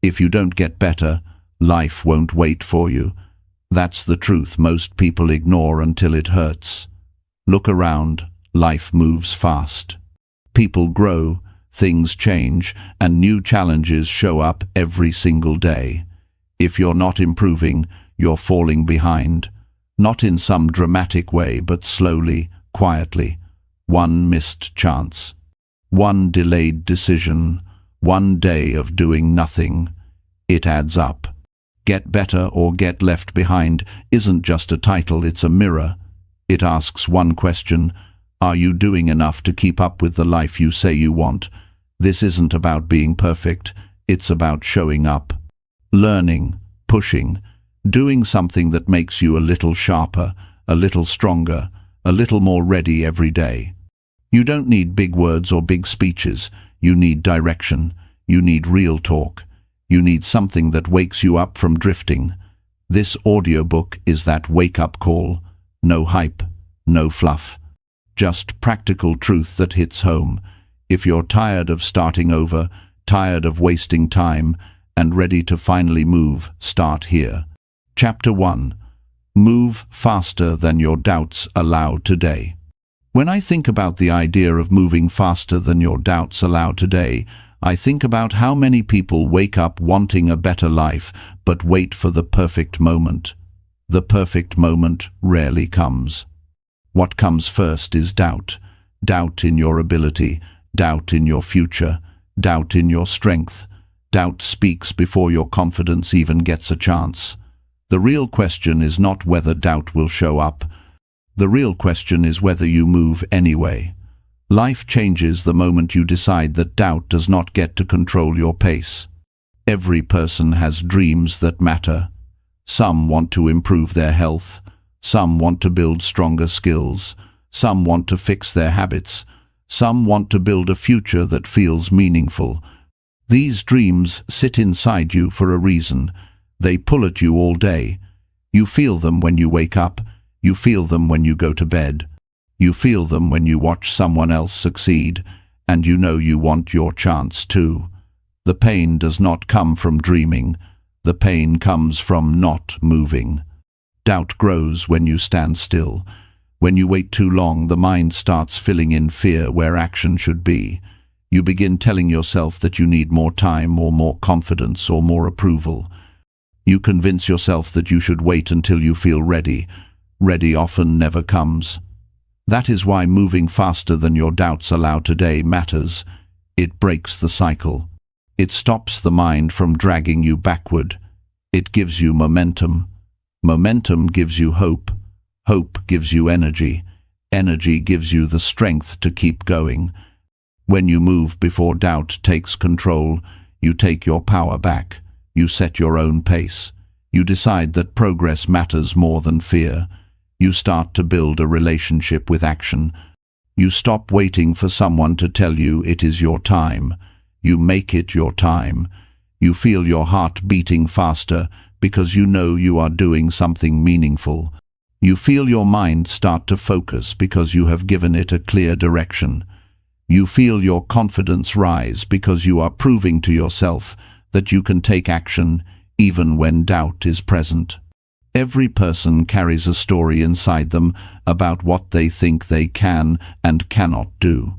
If you don't get better, life won't wait for you. That's the truth most people ignore until it hurts. Look around, life moves fast. People grow, things change, and new challenges show up every single day. If you're not improving, you're falling behind. Not in some dramatic way, but slowly, quietly. One missed chance. One delayed decision. One day of doing nothing. It adds up. Get better or get left behind isn't just a title, it's a mirror. It asks one question: are you doing enough to keep up with the life you say you want? This isn't about being perfect, it's about showing up. Learning, pushing, doing something that makes you a little sharper, a little stronger, a little more ready every day. You don't need big words or big speeches. You need direction. You need real talk. You need something that wakes you up from drifting. This audiobook is that wake-up call. No hype, no fluff. Just practical truth that hits home. If you're tired of starting over, tired of wasting time, and ready to finally move, start here. Chapter 1. Move faster than your doubts allow today. When I think about the idea of moving faster than your doubts allow today, I think about how many people wake up wanting a better life, but wait for the perfect moment. The perfect moment rarely comes. What comes first is doubt. Doubt in your ability, doubt in your future, doubt in your strength. Doubt speaks before your confidence even gets a chance. The real question is not whether doubt will show up. The real question is whether you move anyway. Life changes the moment you decide that doubt does not get to control your pace. Every person has dreams that matter. Some want to improve their health. Some want to build stronger skills. Some want to fix their habits. Some want to build a future that feels meaningful. These dreams sit inside you for a reason. They pull at you all day. You feel them when you wake up. You feel them when you go to bed. You feel them when you watch someone else succeed, and you know you want your chance too. The pain does not come from dreaming. The pain comes from not moving. Doubt grows when you stand still. When you wait too long, the mind starts filling in fear where action should be. You begin telling yourself that you need more time or more confidence or more approval. You convince yourself that you should wait until you feel ready. Ready often never comes. That is why moving faster than your doubts allow today matters. It breaks the cycle. It stops the mind from dragging you backward. It gives you momentum. Momentum gives you hope. Hope gives you energy. Energy gives you the strength to keep going. When you move before doubt takes control, you take your power back. You set your own pace. You decide that progress matters more than fear. You start to build a relationship with action. You stop waiting for someone to tell you it is your time. You make it your time. You feel your heart beating faster because you know you are doing something meaningful. You feel your mind start to focus because you have given it a clear direction. You feel your confidence rise because you are proving to yourself that you can take action even when doubt is present. Every person carries a story inside them about what they think they can and cannot do.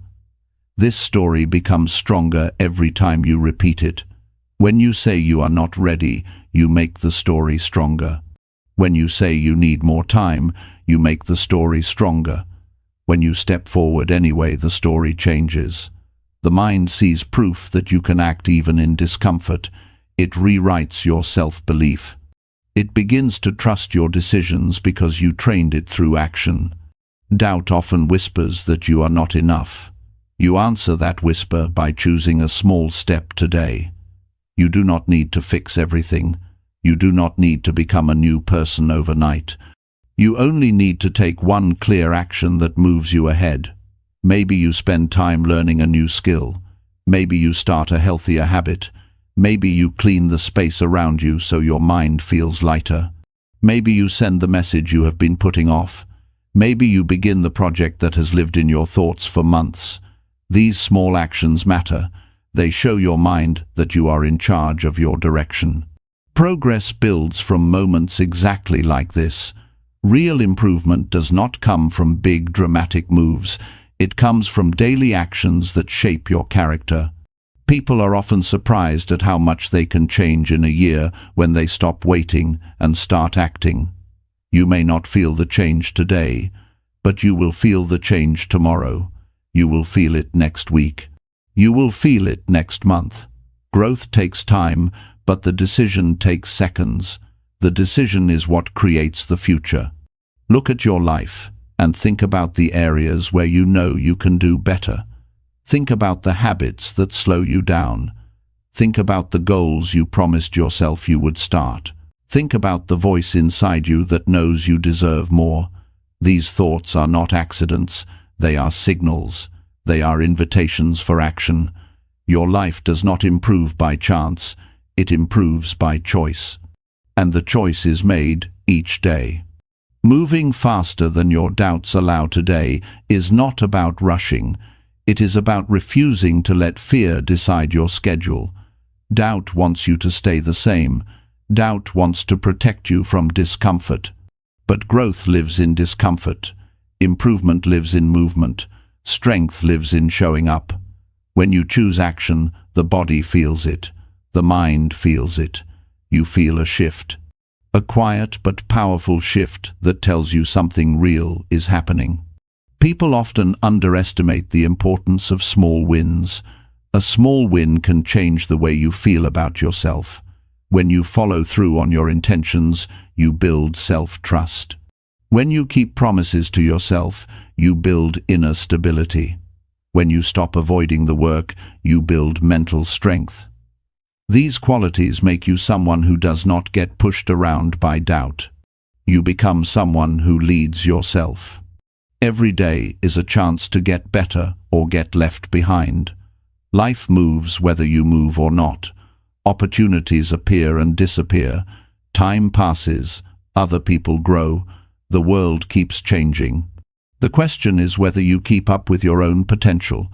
This story becomes stronger every time you repeat it. When you say you are not ready, you make the story stronger. When you say you need more time, you make the story stronger. When you step forward anyway, the story changes. The mind sees proof that you can act even in discomfort. It rewrites your self-belief. It begins to trust your decisions because you trained it through action. Doubt often whispers that you are not enough. You answer that whisper by choosing a small step today. You do not need to fix everything. You do not need to become a new person overnight. You only need to take one clear action that moves you ahead. Maybe you spend time learning a new skill. Maybe you start a healthier habit. Maybe you clean the space around you so your mind feels lighter. Maybe you send the message you have been putting off. Maybe you begin the project that has lived in your thoughts for months. These small actions matter. They show your mind that you are in charge of your direction. Progress builds from moments exactly like this. Real improvement does not come from big dramatic moves. It comes from daily actions that shape your character. People are often surprised at how much they can change in a year when they stop waiting and start acting. You may not feel the change today, but you will feel the change tomorrow. You will feel it next week. You will feel it next month. Growth takes time, but the decision takes seconds. The decision is what creates the future. Look at your life and think about the areas where you know you can do better. Think about the habits that slow you down. Think about the goals you promised yourself you would start. Think about the voice inside you that knows you deserve more. These thoughts are not accidents. They are signals. They are invitations for action. Your life does not improve by chance. It improves by choice. And the choice is made each day. Moving faster than your doubts allow today is not about rushing. It is about refusing to let fear decide your schedule. Doubt wants you to stay the same. Doubt wants to protect you from discomfort. But growth lives in discomfort. Improvement lives in movement. Strength lives in showing up. When you choose action, the body feels it. The mind feels it. You feel a shift. A quiet but powerful shift that tells you something real is happening. People often underestimate the importance of small wins. A small win can change the way you feel about yourself. When you follow through on your intentions, you build self-trust. When you keep promises to yourself, you build inner stability. When you stop avoiding the work, you build mental strength. These qualities make you someone who does not get pushed around by doubt. You become someone who leads yourself. Every day is a chance to get better or get left behind. Life moves whether you move or not. Opportunities appear and disappear. Time passes. Other people grow. The world keeps changing. The question is whether you keep up with your own potential.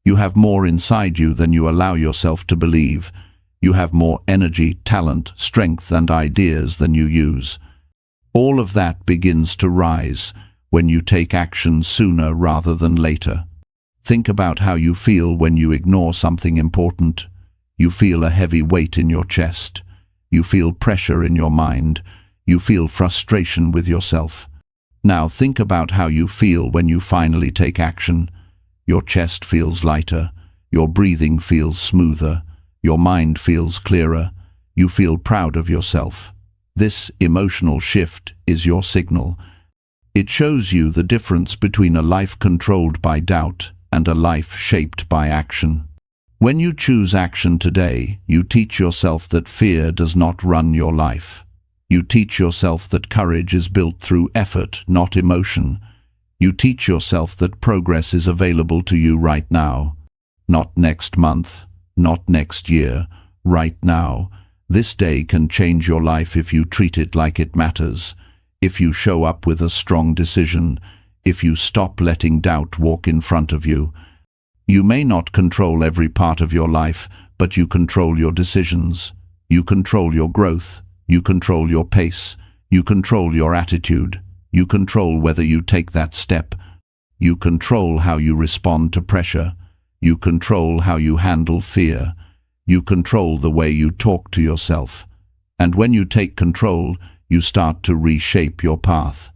You have more inside you than you allow yourself to believe. You have more energy, talent, strength, and ideas than you use. All of that begins to rise when you take action sooner rather than later. Think about how you feel when you ignore something important. You feel a heavy weight in your chest. You feel pressure in your mind. You feel frustration with yourself. Now think about how you feel when you finally take action. Your chest feels lighter. Your breathing feels smoother. Your mind feels clearer. You feel proud of yourself. This emotional shift is your signal. It shows you the difference between a life controlled by doubt and a life shaped by action. When you choose action today, you teach yourself that fear does not run your life. You teach yourself that courage is built through effort, not emotion. You teach yourself that progress is available to you right now. Not next month, not next year, right now. This day can change your life if you treat it like it matters. If you show up with a strong decision, if you stop letting doubt walk in front of you. You may not control every part of your life, but you control your decisions. You control your growth. You control your pace. You control your attitude. You control whether you take that step. You control how you respond to pressure. You control how you handle fear. You control the way you talk to yourself. And when you take control, you start to reshape your path.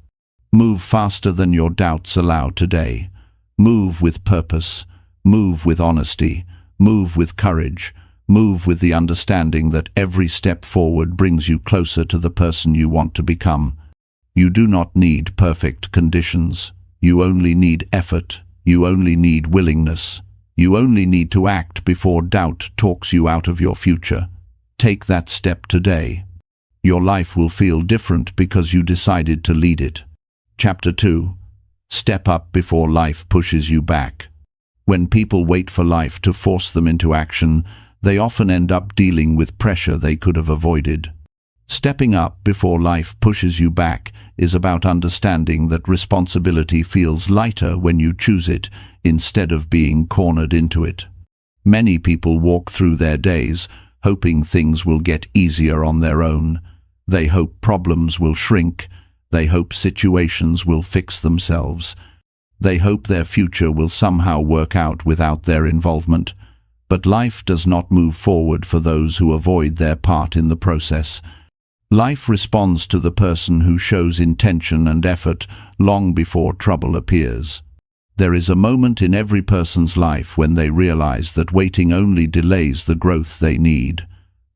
Move faster than your doubts allow today. Move with purpose. Move with honesty. Move with courage. Move with the understanding that every step forward brings you closer to the person you want to become. You do not need perfect conditions. You only need effort. You only need willingness. You only need to act before doubt talks you out of your future. Take that step today. Your life will feel different because you decided to lead it. Chapter 2. Step up before life pushes you back. When people wait for life to force them into action, they often end up dealing with pressure they could have avoided. Stepping up before life pushes you back is about understanding that responsibility feels lighter when you choose it instead of being cornered into it. Many people walk through their days hoping things will get easier on their own. They hope problems will shrink. They hope situations will fix themselves. They hope their future will somehow work out without their involvement. But life does not move forward for those who avoid their part in the process. Life responds to the person who shows intention and effort long before trouble appears. There is a moment in every person's life when they realize that waiting only delays the growth they need.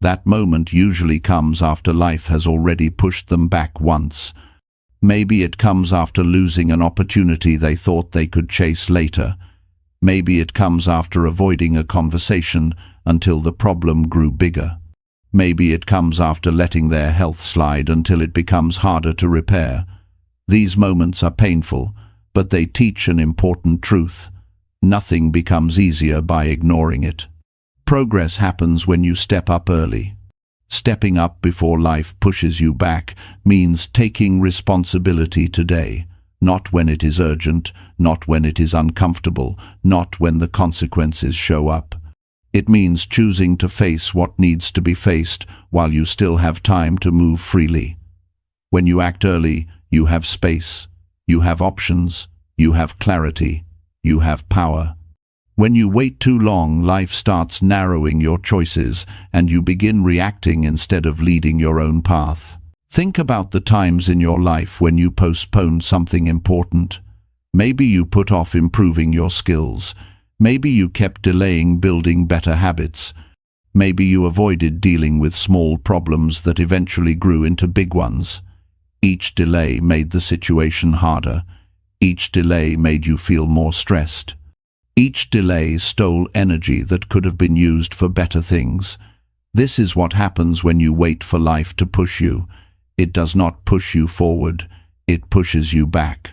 That moment usually comes after life has already pushed them back once. Maybe it comes after losing an opportunity they thought they could chase later. Maybe it comes after avoiding a conversation until the problem grew bigger. Maybe it comes after letting their health slide until it becomes harder to repair. These moments are painful, but they teach an important truth. Nothing becomes easier by ignoring it. Progress happens when you step up early. Stepping up before life pushes you back means taking responsibility today, not when it is urgent, not when it is uncomfortable, not when the consequences show up. It means choosing to face what needs to be faced while you still have time to move freely. When you act early, you have space, you have options, you have clarity, you have power. When you wait too long, life starts narrowing your choices and you begin reacting instead of leading your own path. Think about the times in your life when you postponed something important. Maybe you put off improving your skills. Maybe you kept delaying building better habits. Maybe you avoided dealing with small problems that eventually grew into big ones. Each delay made the situation harder. Each delay made you feel more stressed. Each delay stole energy that could have been used for better things. This is what happens when you wait for life to push you. It does not push you forward, it pushes you back.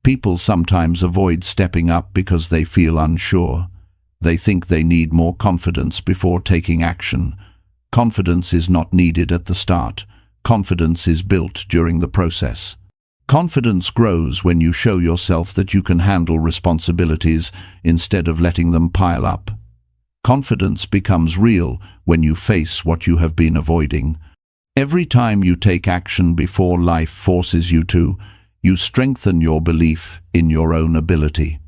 People sometimes avoid stepping up because they feel unsure. They think they need more confidence before taking action. Confidence is not needed at the start. Confidence is built during the process. Confidence grows when you show yourself that you can handle responsibilities instead of letting them pile up. Confidence becomes real when you face what you have been avoiding. Every time you take action before life forces you to, you strengthen your belief in your own ability.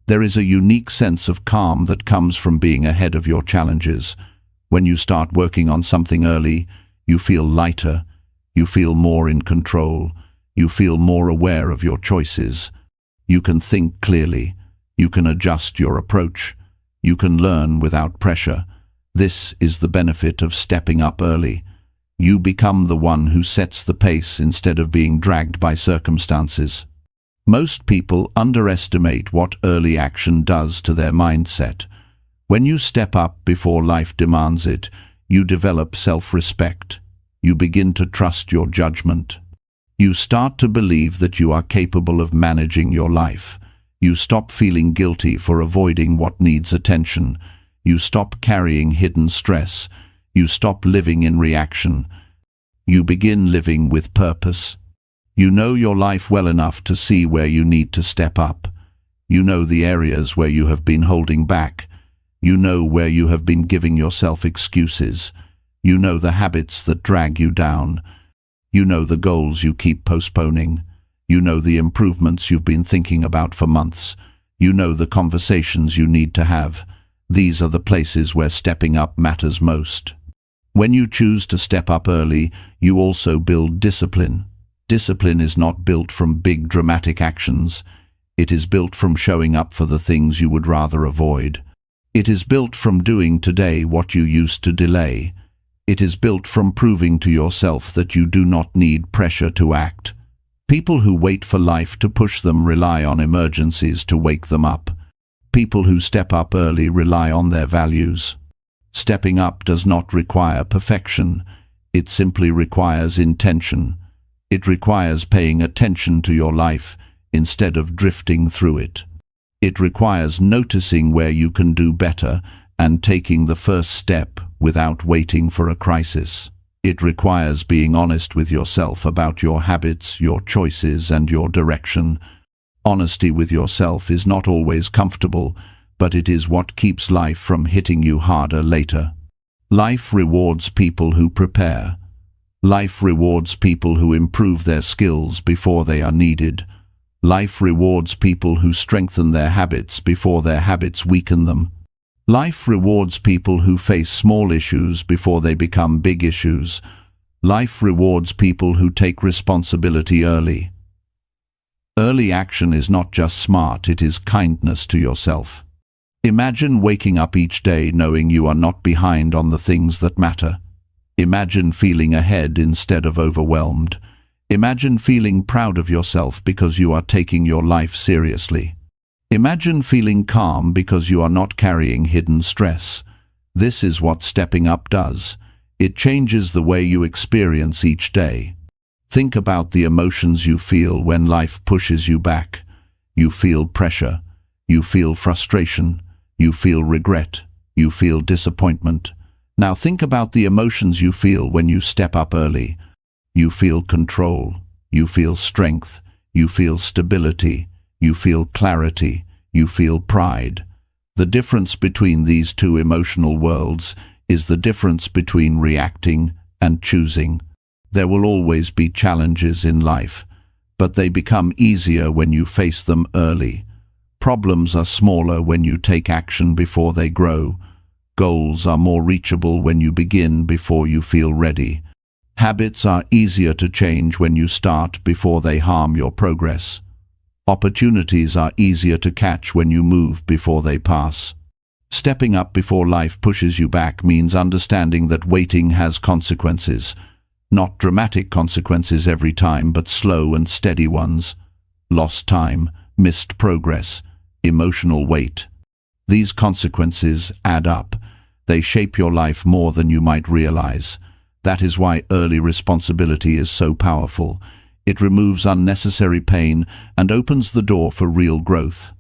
There is a unique sense of calm that comes from being ahead of your challenges. When you start working on something early, you feel lighter, you feel more in control. You feel more aware of your choices. You can think clearly. You can adjust your approach. You can learn without pressure. This is the benefit of stepping up early. You become the one who sets the pace instead of being dragged by circumstances. Most people underestimate what early action does to their mindset. When you step up before life demands it, you develop self-respect. You begin to trust your judgment. You start to believe that you are capable of managing your life. You stop feeling guilty for avoiding what needs attention. You stop carrying hidden stress. You stop living in reaction. You begin living with purpose. You know your life well enough to see where you need to step up. You know the areas where you have been holding back. You know where you have been giving yourself excuses. You know the habits that drag you down. You know the goals you keep postponing. You know the improvements you've been thinking about for months. You know the conversations you need to have. These are the places where stepping up matters most. When you choose to step up early, you also build discipline. Discipline is not built from big dramatic actions. It is built from showing up for the things you would rather avoid. It is built from doing today what you used to delay. It is built from proving to yourself that you do not need pressure to act. People who wait for life to push them rely on emergencies to wake them up. People who step up early rely on their values. Stepping up does not require perfection. It simply requires intention. It requires paying attention to your life instead of drifting through it. It requires noticing where you can do better and taking the first step without waiting for a crisis. It requires being honest with yourself about your habits, your choices, and your direction. Honesty with yourself is not always comfortable, but it is what keeps life from hitting you harder later. Life rewards people who prepare. Life rewards people who improve their skills before they are needed. Life rewards people who strengthen their habits before their habits weaken them. Life rewards people who face small issues before they become big issues. Life rewards people who take responsibility early. Early action is not just smart, it is kindness to yourself. Imagine waking up each day knowing you are not behind on the things that matter. Imagine feeling ahead instead of overwhelmed. Imagine feeling proud of yourself because you are taking your life seriously. Imagine feeling calm because you are not carrying hidden stress. This is what stepping up does. It changes the way you experience each day. Think about the emotions you feel when life pushes you back. You feel pressure. You feel frustration. You feel regret. You feel disappointment. Now think about the emotions you feel when you step up early. You feel control. You feel strength. You feel stability. You feel clarity. You feel pride. The difference between these two emotional worlds is the difference between reacting and choosing. There will always be challenges in life, but they become easier when you face them early. Problems are smaller when you take action before they grow. Goals are more reachable when you begin before you feel ready. Habits are easier to change when you start before they harm your progress. Opportunities are easier to catch when you move before they pass. Stepping up before life pushes you back means understanding that waiting has consequences. Not dramatic consequences every time, but slow and steady ones. Lost time, missed progress, emotional weight. These consequences add up. They shape your life more than you might realize. That is why early responsibility is so powerful. It removes unnecessary pain and opens the door for real growth.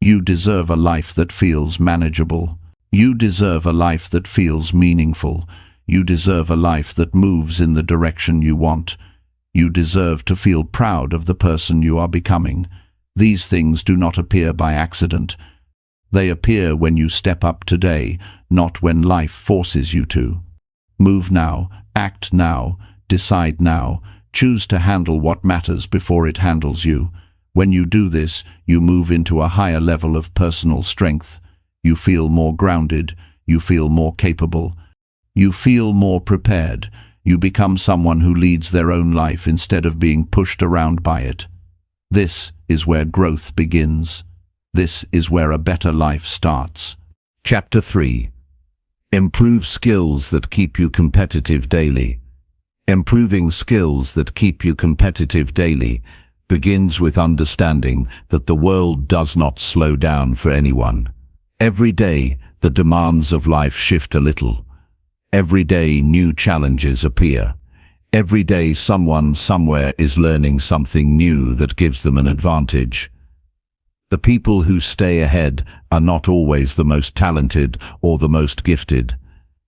You deserve a life that feels manageable. You deserve a life that feels meaningful. You deserve a life that moves in the direction you want. You deserve to feel proud of the person you are becoming. These things do not appear by accident. They appear when you step up today, not when life forces you to. Move now, act now, decide now. Choose to handle what matters before it handles you. When you do this, you move into a higher level of personal strength. You feel more grounded. You feel more capable. You feel more prepared. You become someone who leads their own life instead of being pushed around by it. This is where growth begins. This is where a better life starts. Chapter 3. Improve skills that keep you competitive daily. Improving skills that keep you competitive daily begins with understanding that the world does not slow down for anyone. Every day, the demands of life shift a little. Every day, new challenges appear. Every day, someone somewhere is learning something new that gives them an advantage. The people who stay ahead are not always the most talented or the most gifted.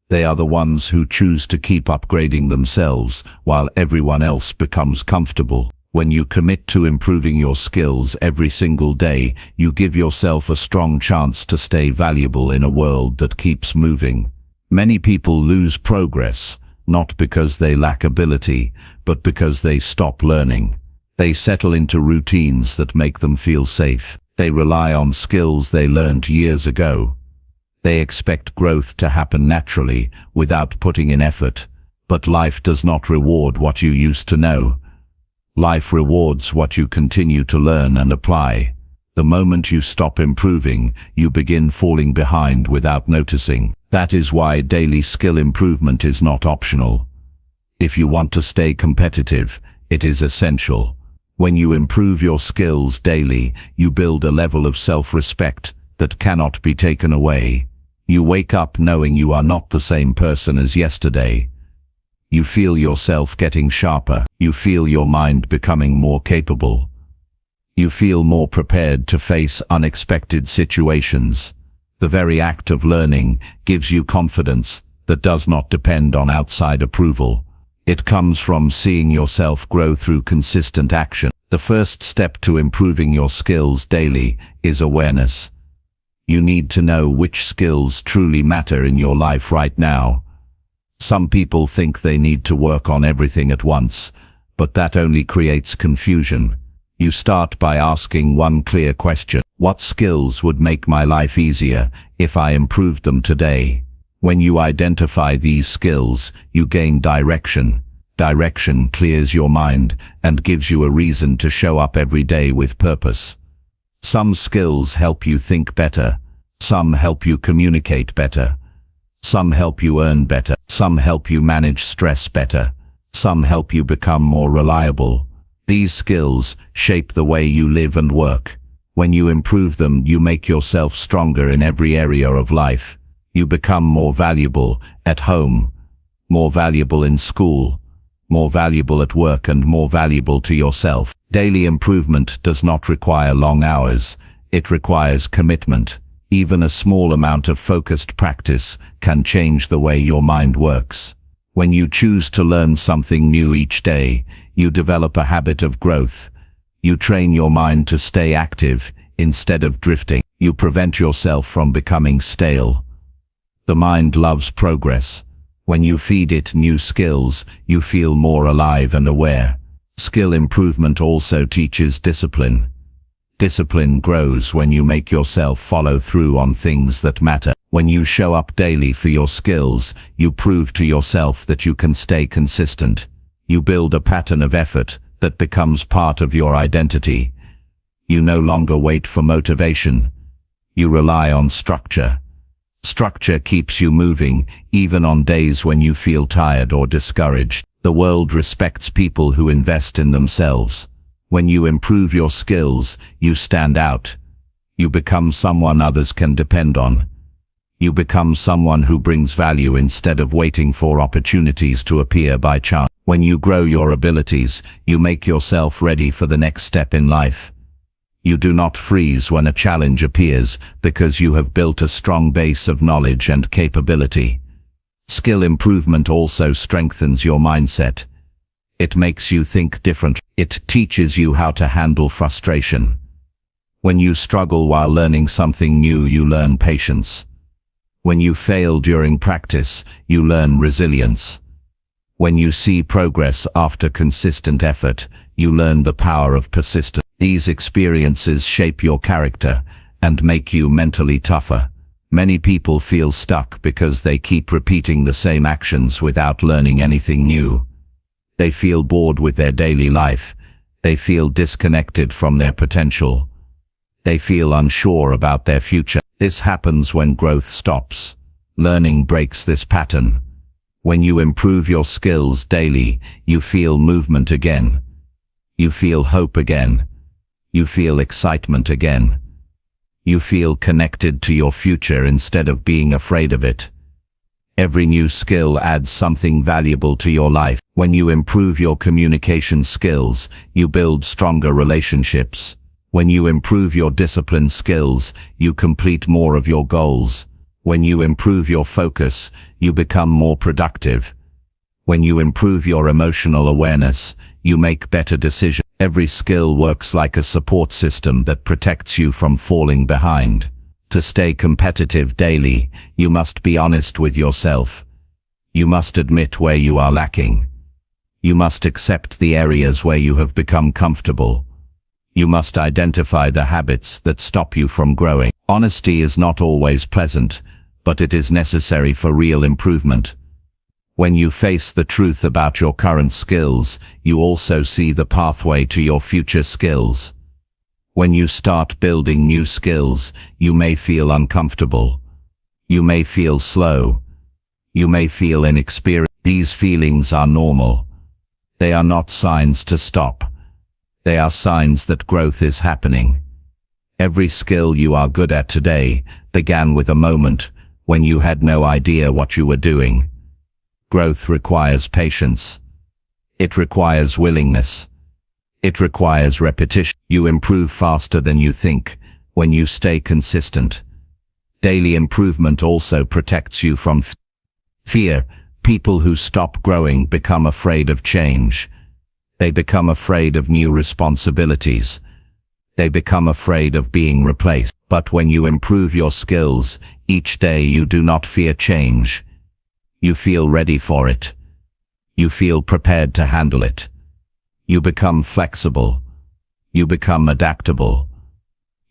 They are the ones who choose to keep upgrading themselves while everyone else becomes comfortable. When you commit to improving your skills every single day, you give yourself a strong chance to stay valuable in a world that keeps moving. Many people lose progress, not because they lack ability, but because they stop learning. They settle into routines that make them feel safe. They rely on skills they learned years ago. They expect growth to happen naturally, without putting in effort. But life does not reward what you used to know. Life rewards what you continue to learn and apply. The moment you stop improving, you begin falling behind without noticing. That is why daily skill improvement is not optional. If you want to stay competitive, it is essential. When you improve your skills daily, you build a level of self-respect that cannot be taken away. You wake up knowing you are not the same person as yesterday. You feel yourself getting sharper. You feel your mind becoming more capable. You feel more prepared to face unexpected situations. The very act of learning gives you confidence that does not depend on outside approval. It comes from seeing yourself grow through consistent action. The first step to improving your skills daily is awareness. You need to know which skills truly matter in your life right now. Some people think they need to work on everything at once, but that only creates confusion. You start by asking one clear question: what skills would make my life easier if I improved them today? When you identify these skills, you gain direction. Direction clears your mind and gives you a reason to show up every day with purpose. Some skills help you think better. Some help you communicate better. Some help you earn better. Some help you manage stress better. Some help you become more reliable. These skills shape the way you live and work. When you improve them, you make yourself stronger in every area of life. You become more valuable at home, more valuable in school, more valuable at work, and more valuable to yourself. Daily improvement does not require long hours. It requires commitment. Even a small amount of focused practice can change the way your mind works. When you choose to learn something new each day, you develop a habit of growth. You train your mind to stay active instead of drifting. You prevent yourself from becoming stale. The mind loves progress. When you feed it new skills, you feel more alive and aware. Skill improvement also teaches discipline. Discipline grows when you make yourself follow through on things that matter. When you show up daily for your skills, you prove to yourself that you can stay consistent. You build a pattern of effort that becomes part of your identity. You no longer wait for motivation. You rely on structure. Structure keeps you moving, even on days when you feel tired or discouraged. The world respects people who invest in themselves. When you improve your skills, you stand out. You become someone others can depend on. You become someone who brings value instead of waiting for opportunities to appear by chance. When you grow your abilities, you make yourself ready for the next step in life. You do not freeze when a challenge appears because you have built a strong base of knowledge and capability. Skill improvement also strengthens your mindset. It makes you think differently. It teaches you how to handle frustration. When you struggle while learning something new, you learn patience. When you fail during practice, you learn resilience. When you see progress after consistent effort, you learn the power of persistence. These experiences shape your character and make you mentally tougher. Many people feel stuck because they keep repeating the same actions without learning anything new. They feel bored with their daily life. They feel disconnected from their potential. They feel unsure about their future. This happens when growth stops. Learning breaks this pattern. When you improve your skills daily, you feel movement again. You feel hope again. You feel excitement again. You feel connected to your future instead of being afraid of it. Every new skill adds something valuable to your life. When you improve your communication skills, you build stronger relationships. When you improve your discipline skills, you complete more of your goals. When you improve your focus, you become more productive. When you improve your emotional awareness, you make better decisions. Every skill works like a support system that protects you from falling behind. To stay competitive daily, you must be honest with yourself. You must admit where you are lacking. You must accept the areas where you have become comfortable. You must identify the habits that stop you from growing. Honesty is not always pleasant, but it is necessary for real improvement. When you face the truth about your current skills, you also see the pathway to your future skills. When you start building new skills, you may feel uncomfortable. You may feel slow. You may feel inexperienced. These feelings are normal. They are not signs to stop. They are signs that growth is happening. Every skill you are good at today began with a moment when you had no idea what you were doing. Growth requires patience. It requires willingness. It requires repetition. You improve faster than you think when you stay consistent. Daily improvement also protects you from fear. People who stop growing become afraid of change. They become afraid of new responsibilities. They become afraid of being replaced. But when you improve your skills, each day you do not fear change. You feel ready for it. You feel prepared to handle it. You become flexible. You become adaptable.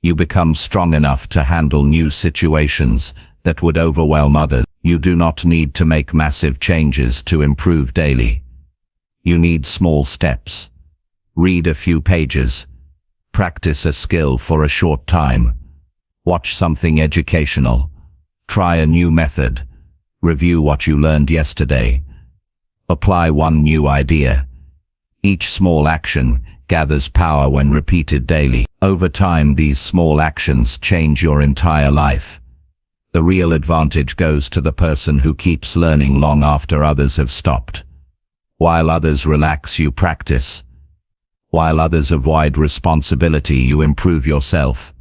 You become strong enough to handle new situations that would overwhelm others. You do not need to make massive changes to improve daily. You need small steps. Read a few pages. Practice a skill for a short time. Watch something educational. Try a new method. Review what you learned yesterday. Apply one new idea. Each small action gathers power when repeated daily. Over time, these small actions change your entire life. The real advantage goes to the person who keeps learning long after others have stopped. While others relax, you practice. While others avoid responsibility, you improve yourself.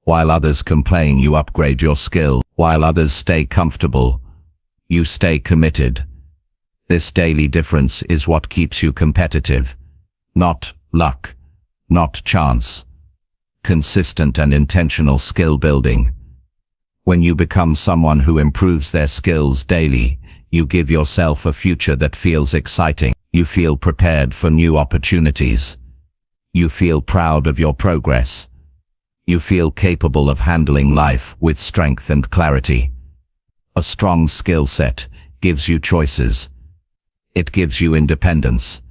While others complain, you upgrade your skill. While others stay comfortable, you stay committed. This daily difference is what keeps you competitive. Not luck, not chance. Consistent and intentional skill building. When you become someone who improves their skills daily, you give yourself a future that feels exciting. You feel prepared for new opportunities. You feel proud of your progress. You feel capable of handling life with strength and clarity. A strong skill set gives you choices. It gives you independence.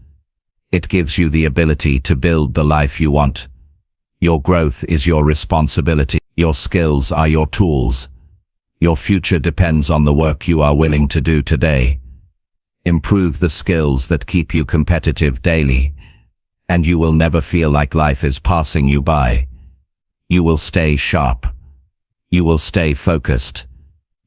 It gives you the ability to build the life you want. Your growth is your responsibility. Your skills are your tools. Your future depends on the work you are willing to do today. Improve the skills that keep you competitive daily, and you will never feel like life is passing you by. You will stay sharp. You will stay focused.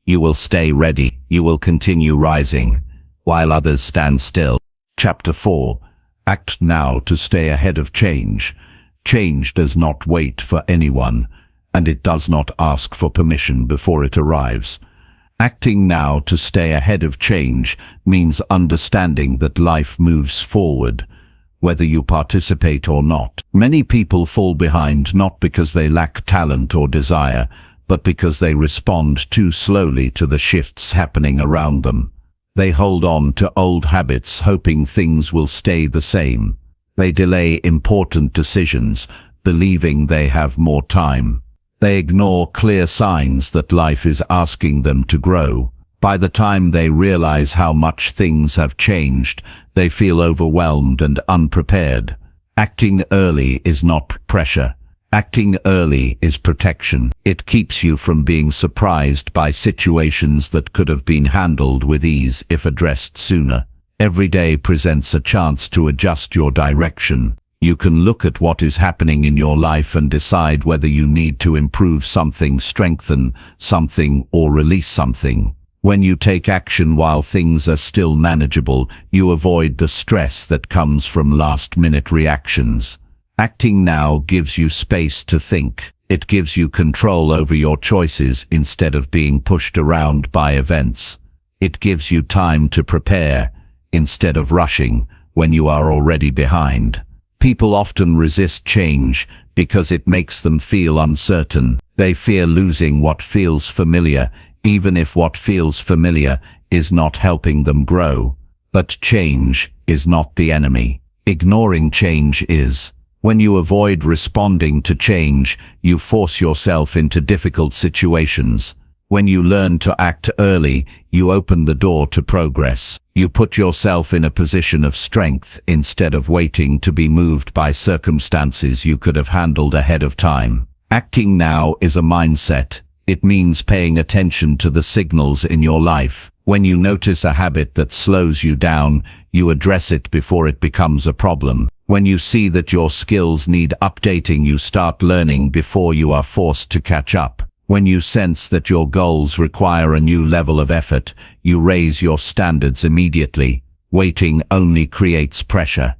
You will stay ready. You will continue rising, while others stand still. Chapter 4. Act now to stay ahead of change. Change does not wait for anyone, and it does not ask for permission before it arrives. Acting now to stay ahead of change means understanding that life moves forward, whether you participate or not. Many people fall behind not because they lack talent or desire, but because they respond too slowly to the shifts happening around them. They hold on to old habits, hoping things will stay the same. They delay important decisions, believing they have more time. They ignore clear signs that life is asking them to grow. By the time they realize how much things have changed, they feel overwhelmed and unprepared. Acting early is not pressure. Acting early is protection. It keeps you from being surprised by situations that could have been handled with ease if addressed sooner. Every day presents a chance to adjust your direction. You can look at what is happening in your life and decide whether you need to improve something, strengthen something, or release something. When you take action while things are still manageable, you avoid the stress that comes from last-minute reactions. Acting now gives you space to think. It gives you control over your choices instead of being pushed around by events. It gives you time to prepare instead of rushing when you are already behind. People often resist change because it makes them feel uncertain. They fear losing what feels familiar, even if what feels familiar is not helping them grow. But change is not the enemy. Ignoring change is. When you avoid responding to change, you force yourself into difficult situations. When you learn to act early, you open the door to progress. You put yourself in a position of strength instead of waiting to be moved by circumstances you could have handled ahead of time. Acting now is a mindset. It means paying attention to the signals in your life. When you notice a habit that slows you down, you address it before it becomes a problem. When you see that your skills need updating, you start learning before you are forced to catch up. When you sense that your goals require a new level of effort, you raise your standards immediately. Waiting only creates pressure.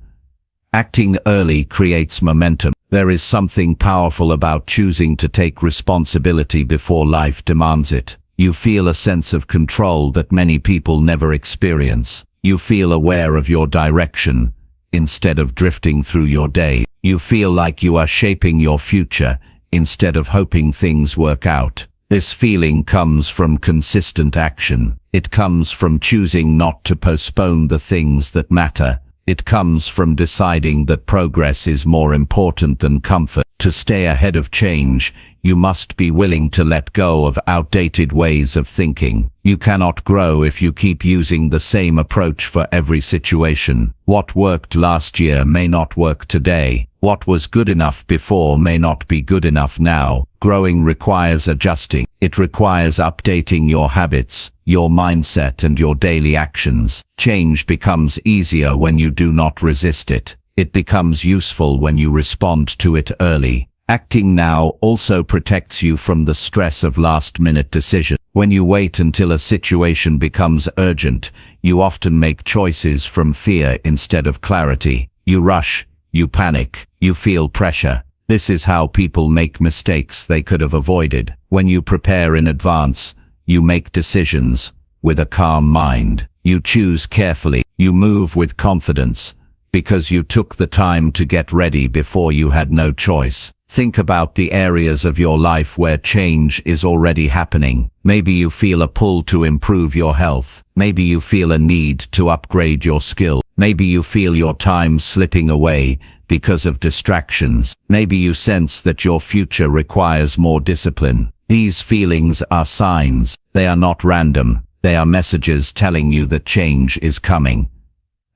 Acting early creates momentum. There is something powerful about choosing to take responsibility before life demands it. You feel a sense of control that many people never experience. You feel aware of your direction instead of drifting through your day. You feel like you are shaping your future instead of hoping things work out. This feeling comes from consistent action. It comes from choosing not to postpone the things that matter. It comes from deciding that progress is more important than comfort. To stay ahead of change, you must be willing to let go of outdated ways of thinking. You cannot grow if you keep using the same approach for every situation. What worked last year may not work today. What was good enough before may not be good enough now. Growing requires adjusting. It requires updating your habits, your mindset, and your daily actions. Change becomes easier when you do not resist it. It becomes useful when you respond to it early. Acting now also protects you from the stress of last-minute decisions. When you wait until a situation becomes urgent, you often make choices from fear instead of clarity. You rush, you panic, you feel pressure. This is how people make mistakes they could have avoided. When you prepare in advance, you make decisions with a calm mind. You choose carefully. You move with confidence, because you took the time to get ready before you had no choice. Think about the areas of your life where change is already happening. Maybe you feel a pull to improve your health. Maybe you feel a need to upgrade your skill. Maybe you feel your time slipping away because of distractions. Maybe you sense that your future requires more discipline. These feelings are signs. They are not random. They are messages telling you that change is coming,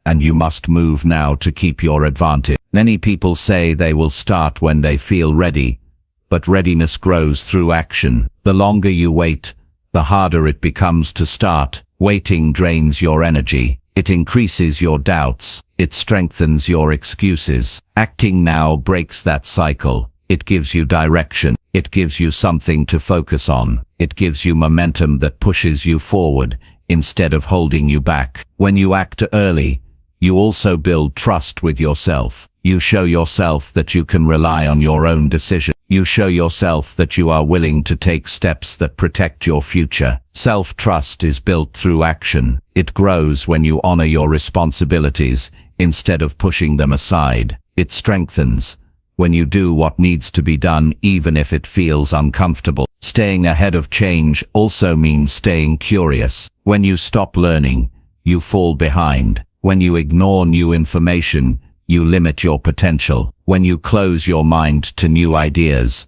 and you must move now to keep your advantage. Many people say they will start when they feel ready, but readiness grows through action. The longer you wait, the harder it becomes to start. Waiting drains your energy. It increases your doubts. It strengthens your excuses. Acting now breaks that cycle. It gives you direction. It gives you something to focus on. It gives you momentum that pushes you forward instead of holding you back. When you act early, you also build trust with yourself. You show yourself that you can rely on your own decision. You show yourself that you are willing to take steps that protect your future. Self-trust is built through action. It grows when you honor your responsibilities instead of pushing them aside. It strengthens when you do what needs to be done even if it feels uncomfortable. Staying ahead of change also means staying curious. When you stop learning, you fall behind. When you ignore new information, you limit your potential. When you close your mind to new ideas,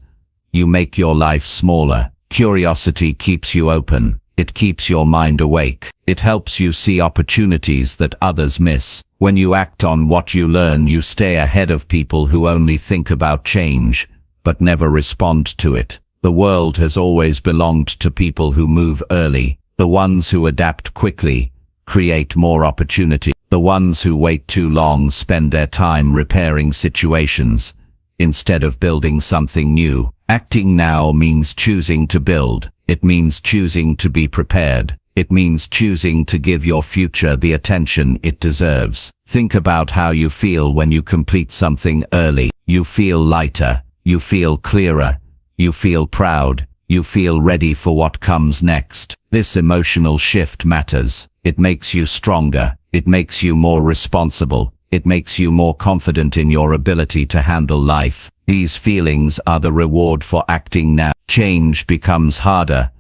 you make your life smaller. Curiosity keeps you open. It keeps your mind awake. It helps you see opportunities that others miss. When you act on what you learn, you stay ahead of people who only think about change, but never respond to it. The world has always belonged to people who move early. The ones who adapt quickly create more opportunity. The ones who wait too long spend their time repairing situations instead of building something new. Acting now means choosing to build. It means choosing to be prepared. It means choosing to give your future the attention it deserves. Think about how you feel when you complete something early. You feel lighter. You feel clearer. You feel proud. You feel ready for what comes next. This emotional shift matters. It makes you stronger. It makes you more responsible. It makes you more confident in your ability to handle life. These feelings are the reward for acting now. Change becomes harder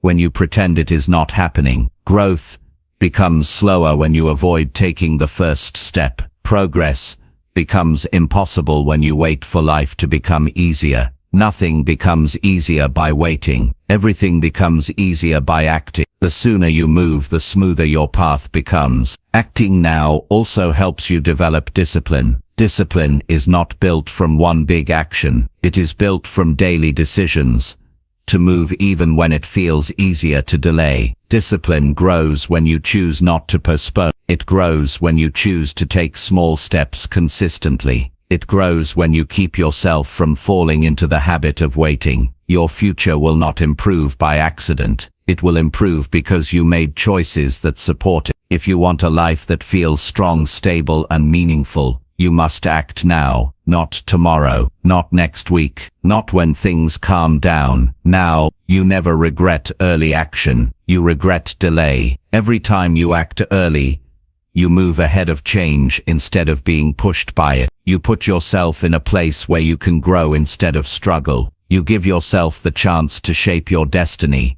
when you pretend it is not happening. Growth becomes slower when you avoid taking the first step. Progress becomes impossible when you wait for life to become easier. Nothing becomes easier by waiting. Everything becomes easier by acting. The sooner you move, the smoother your path becomes. Acting now also helps you develop discipline. Discipline is not built from one big action. It is built from daily decisions to move even when it feels easier to delay. Discipline grows when you choose not to postpone. It grows when you choose to take small steps consistently. It grows when you keep yourself from falling into the habit of waiting. Your future will not improve by accident. It will improve because you made choices that support it. If you want a life that feels strong, stable, and meaningful, you must act now, not tomorrow, not next week, not when things calm down. Now. You never regret early action. You regret delay. Every time you act early, You move ahead of change instead of being pushed by it. You put yourself in a place where you can grow instead of struggle. You give yourself the chance to shape your destiny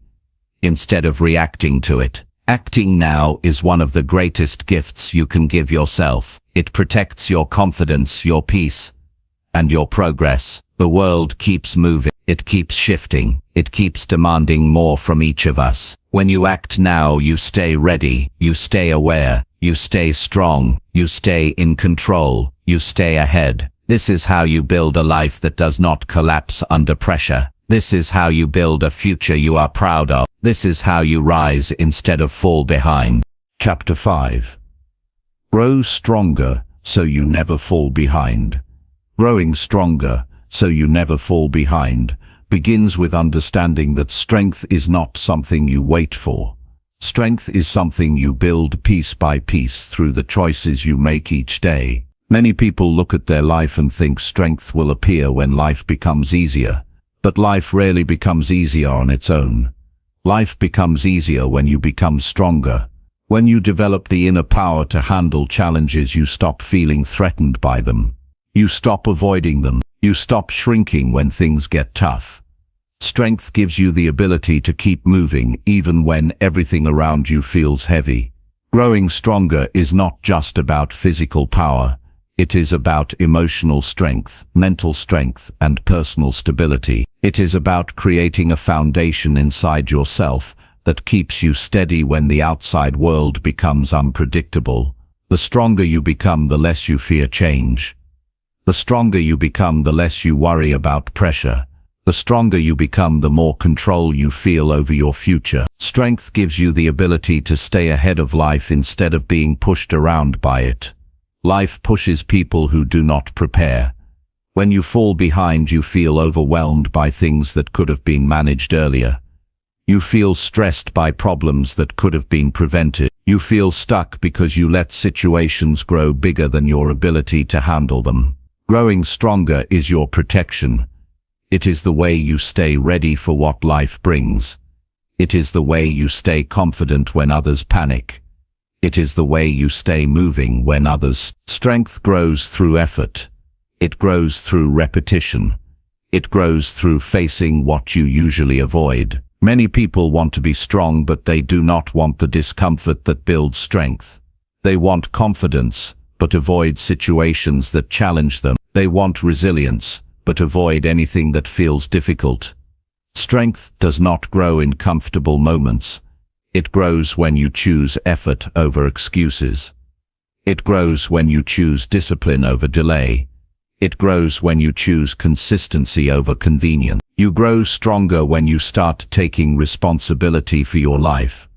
instead of reacting to it. Acting now is one of the greatest gifts you can give yourself. It protects your confidence, your peace, and your progress. The world keeps moving. It keeps shifting. It keeps demanding more from each of us. When you act now, you stay ready. You stay aware. You stay strong. You stay in control. You stay ahead. This is how you build a life that does not collapse under pressure. This is how you build a future you are proud of. This is how you rise instead of fall behind. Chapter 5. Grow stronger so you never fall behind. Growing stronger so you never fall behind begins with understanding that strength is not something you wait for. Strength is something you build piece by piece through the choices you make each day. Many people look at their life and think strength will appear when life becomes easier. But life rarely becomes easier on its own. Life becomes easier when you become stronger. When you develop the inner power to handle challenges, you stop feeling threatened by them. You stop avoiding them. You stop shrinking when things get tough. Strength gives you the ability to keep moving even when everything around you feels heavy. Growing stronger is not just about physical power. It is about emotional strength, mental strength, and personal stability. It is about creating a foundation inside yourself that keeps you steady when the outside world becomes unpredictable. The stronger you become, the less you fear change. The stronger you become, the less you worry about pressure. The stronger you become, the more control you feel over your future. Strength gives you the ability to stay ahead of life instead of being pushed around by it. Life pushes people who do not prepare. When you fall behind, you feel overwhelmed by things that could have been managed earlier. You feel stressed by problems that could have been prevented. You feel stuck because you let situations grow bigger than your ability to handle them. Growing stronger is your protection. It is the way you stay ready for what life brings. It is the way you stay confident when others panic. It is the way you stay moving when others. Strength grows through effort. It grows through repetition. It grows through facing what you usually avoid. Many people want to be strong, but they do not want the discomfort that builds strength. They want confidence, but avoid situations that challenge them. They want resilience, but avoid anything that feels difficult. Strength does not grow in comfortable moments. It grows when you choose effort over excuses. It grows when you choose discipline over delay. It grows when you choose consistency over convenience. You grow stronger when you start taking responsibility for your life.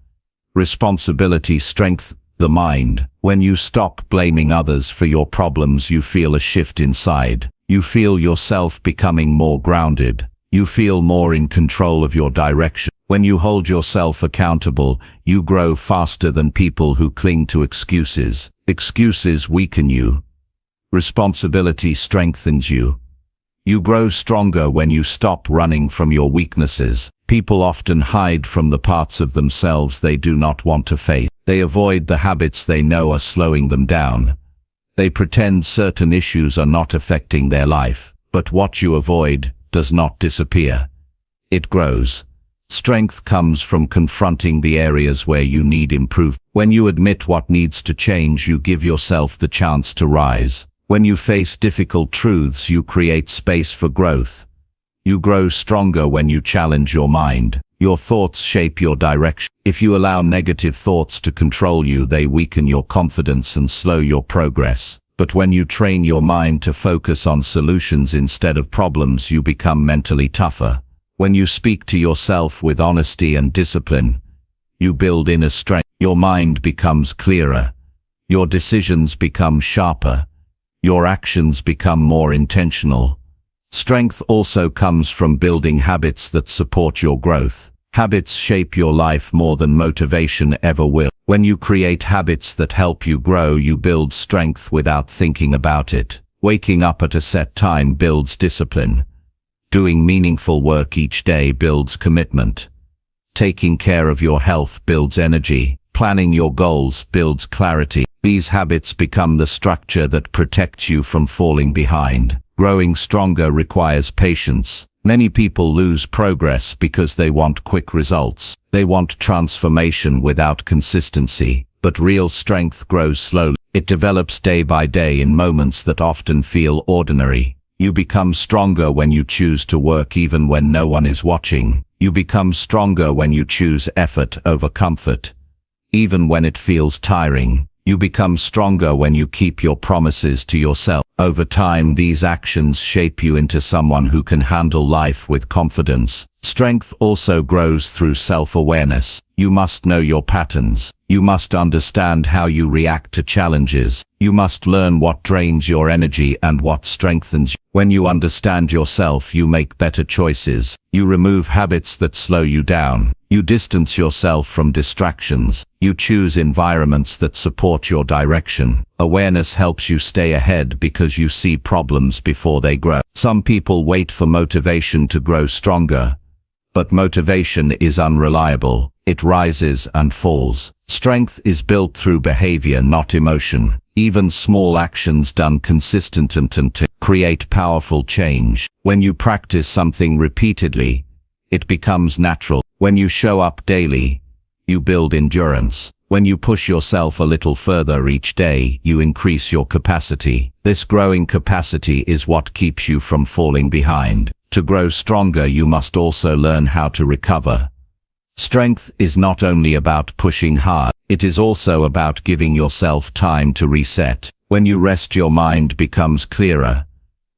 Responsibility strengthens the mind. When you stop blaming others for your problems, you feel a shift inside. You feel yourself becoming more grounded. You feel more in control of your direction. When you hold yourself accountable, you grow faster than people who cling to excuses. Excuses weaken you. Responsibility strengthens you. You grow stronger when you stop running from your weaknesses. People often hide from the parts of themselves they do not want to face. They avoid the habits they know are slowing them down. They pretend certain issues are not affecting their life. But what you avoid does not disappear. It grows. Strength comes from confronting the areas where you need improvement. When you admit what needs to change, you give yourself the chance to rise. When you face difficult truths, you create space for growth. You grow stronger when you challenge your mind. Your thoughts shape your direction. If you allow negative thoughts to control you, they weaken your confidence and slow your progress. But when you train your mind to focus on solutions instead of problems, you become mentally tougher. When you speak to yourself with honesty and discipline, you build inner strength. Your mind becomes clearer. Your decisions become sharper. Your actions become more intentional. Strength also comes from building habits that support your growth. Habits shape your life more than motivation ever will. When you create habits that help you grow, you build strength without thinking about it. Waking up at a set time builds discipline. Doing meaningful work each day builds commitment. Taking care of your health builds energy. Planning your goals builds clarity. These habits become the structure that protects you from falling behind. Growing stronger requires patience. Many people lose progress because they want quick results. They want transformation without consistency. But real strength grows slowly. It develops day by day in moments that often feel ordinary. You become stronger when you choose to work even when no one is watching. You become stronger when you choose effort over comfort, even when it feels tiring. You become stronger when you keep your promises to yourself. Over time, these actions shape you into someone who can handle life with confidence. Strength also grows through self-awareness. You must know your patterns. You must understand how you react to challenges. You must learn what drains your energy and what strengthens you. When you understand yourself, you make better choices. You remove habits that slow you down. You distance yourself from distractions. You choose environments that support your direction. Awareness helps you stay ahead because you see problems before they grow. Some people wait for motivation to grow stronger, but motivation is unreliable. It rises and falls. Strength is built through behavior, not emotion. Even small actions done consistently create powerful change. When you practice something repeatedly, it becomes natural. When you show up daily, you build endurance. When you push yourself a little further each day, you increase your capacity. This growing capacity is what keeps you from falling behind. To grow stronger, you must also learn how to recover. Strength is not only about pushing hard, it is also about giving yourself time to reset. When you rest, your mind becomes clearer.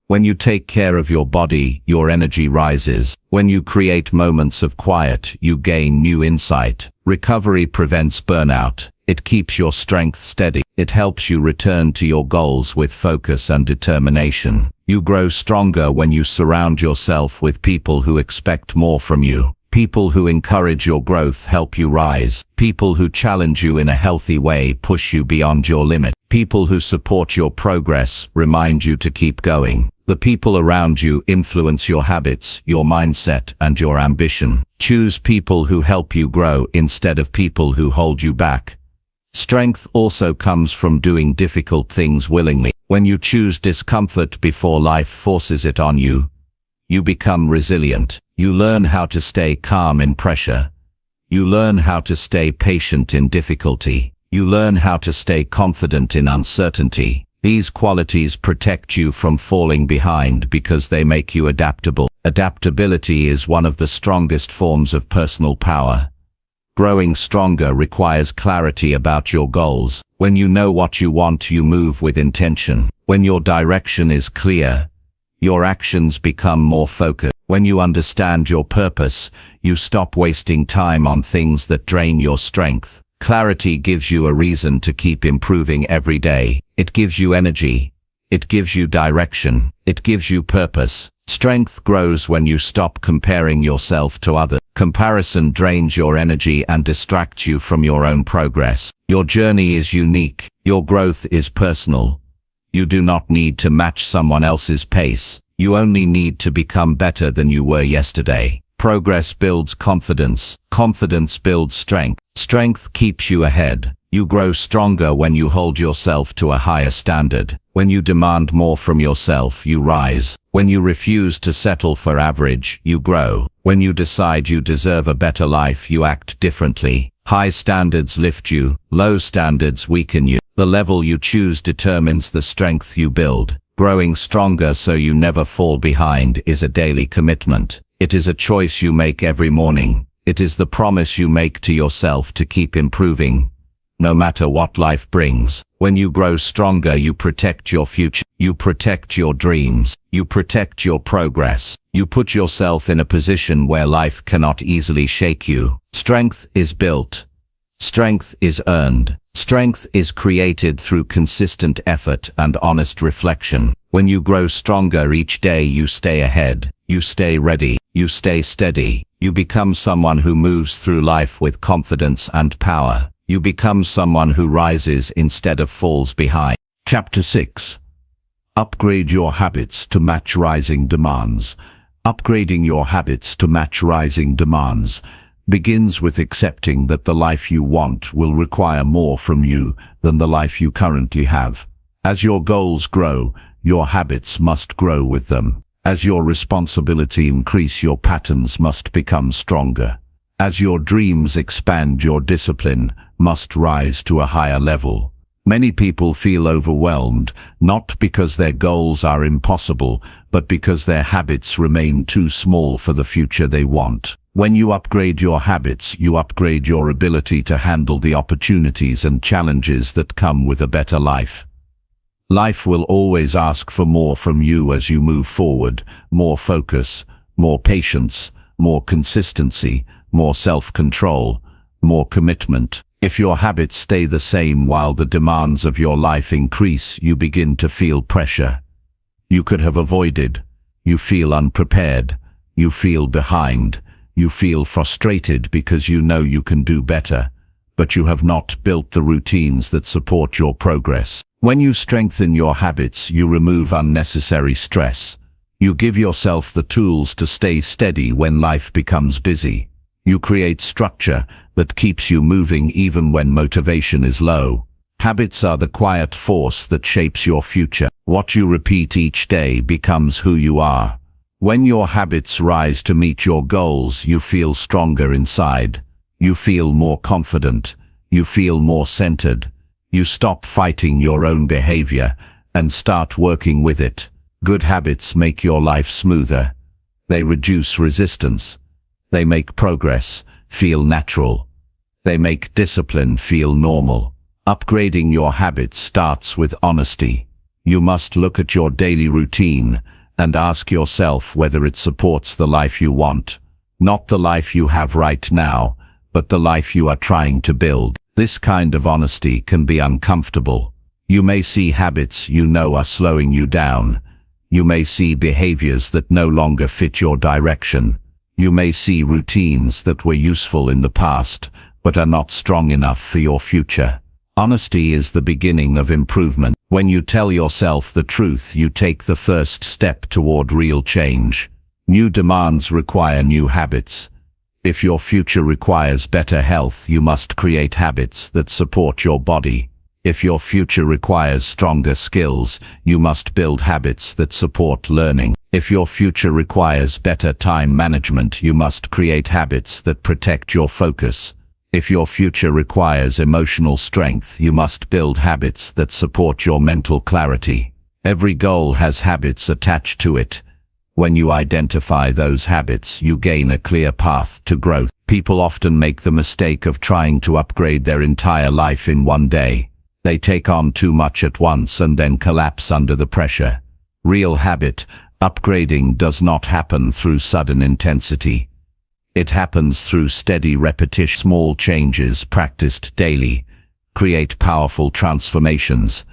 When you take care of your body, your energy rises. When you create moments of quiet, you gain new insight. Recovery prevents burnout. It keeps your strength steady. It helps you return to your goals with focus and determination. You grow stronger when you surround yourself with people who expect more from you. People who encourage your growth help you rise. People who challenge you in a healthy way push you beyond your limit. People who support your progress remind you to keep going. The people around you influence your habits, your mindset, and your ambition. Choose people who help you grow instead of people who hold you back. Strength also comes from doing difficult things willingly. When you choose discomfort before life forces it on you, you become resilient. You learn how to stay calm in pressure. You learn how to stay patient in difficulty. You learn how to stay confident in uncertainty. These qualities protect you from falling behind because they make you adaptable. Adaptability is one of the strongest forms of personal power. Growing stronger requires clarity about your goals. When you know what you want, you move with intention. When your direction is clear, your actions become more focused. When you understand your purpose, you stop wasting time on things that drain your strength. Clarity gives you a reason to keep improving every day. It gives you energy. It gives you direction. It gives you purpose. Strength grows when you stop comparing yourself to others. Comparison drains your energy and distracts you from your own progress. Your journey is unique. Your growth is personal. You do not need to match someone else's pace. You only need to become better than you were yesterday. Progress builds confidence. Confidence builds strength. Strength keeps you ahead. You grow stronger when you hold yourself to a higher standard. When you demand more from yourself, you rise. When you refuse to settle for average, you grow. When you decide you deserve a better life, you act differently. High standards lift you. Low standards weaken you. The level you choose determines the strength you build. Growing stronger so you never fall behind is a daily commitment. It is a choice you make every morning. It is the promise you make to yourself to keep improving, no matter what life brings. When you grow stronger, you protect your future. You protect your dreams. You protect your progress. You put yourself in a position where life cannot easily shake you. Strength is built. Strength is earned. Strength is created through consistent effort and honest reflection. When you grow stronger each day, you stay ahead. You stay ready. You stay steady. You become someone who moves through life with confidence and power. You become someone who rises instead of falls behind. Chapter 6. Upgrade your habits to match rising demands. Upgrading your habits to match rising demands. begins with accepting that the life you want will require more from you than the life you currently have. As your goals grow, your habits must grow with them. As your responsibility increases, your patterns must become stronger. As your dreams expand, your discipline must rise to a higher level. Many people feel overwhelmed, not because their goals are impossible, but because their habits remain too small for the future they want. When you upgrade your habits, you upgrade your ability to handle the opportunities and challenges that come with a better life. Life will always ask for more from you as you move forward: more focus, more patience, more consistency, more self-control, more commitment. If your habits stay the same while the demands of your life increase, you begin to feel pressure you could have avoided. You feel unprepared. You feel behind. You feel frustrated because you know you can do better, but you have not built the routines that support your progress. When you strengthen your habits, you remove unnecessary stress. You give yourself the tools to stay steady when life becomes busy. You create structure that keeps you moving even when motivation is low. Habits are the quiet force that shapes your future. What you repeat each day becomes who you are. When your habits rise to meet your goals, you feel stronger inside. You feel more confident. You feel more centered. You stop fighting your own behavior and start working with it. Good habits make your life smoother. They reduce resistance. They make progress feel natural. They make discipline feel normal. Upgrading your habits starts with honesty. You must look at your daily routine and ask yourself whether it supports the life you want. Not the life you have right now, but the life you are trying to build. This kind of honesty can be uncomfortable. You may see habits you know are slowing you down. You may see behaviors that no longer fit your direction. You may see routines that were useful in the past, but are not strong enough for your future. Honesty is the beginning of improvement. When you tell yourself the truth, you take the first step toward real change. New demands require new habits. If your future requires better health, you must create habits that support your body. If your future requires stronger skills, you must build habits that support learning. If your future requires better time management, you must create habits that protect your focus. If your future requires emotional strength, you must build habits that support your mental clarity. Every goal has habits attached to it. When you identify those habits, you gain a clear path to growth. People often make the mistake of trying to upgrade their entire life in one day. They take on too much at once and then collapse under the pressure. Real habit upgrading does not happen through sudden intensity. It happens through steady repetition. Small changes practiced daily create powerful transformations.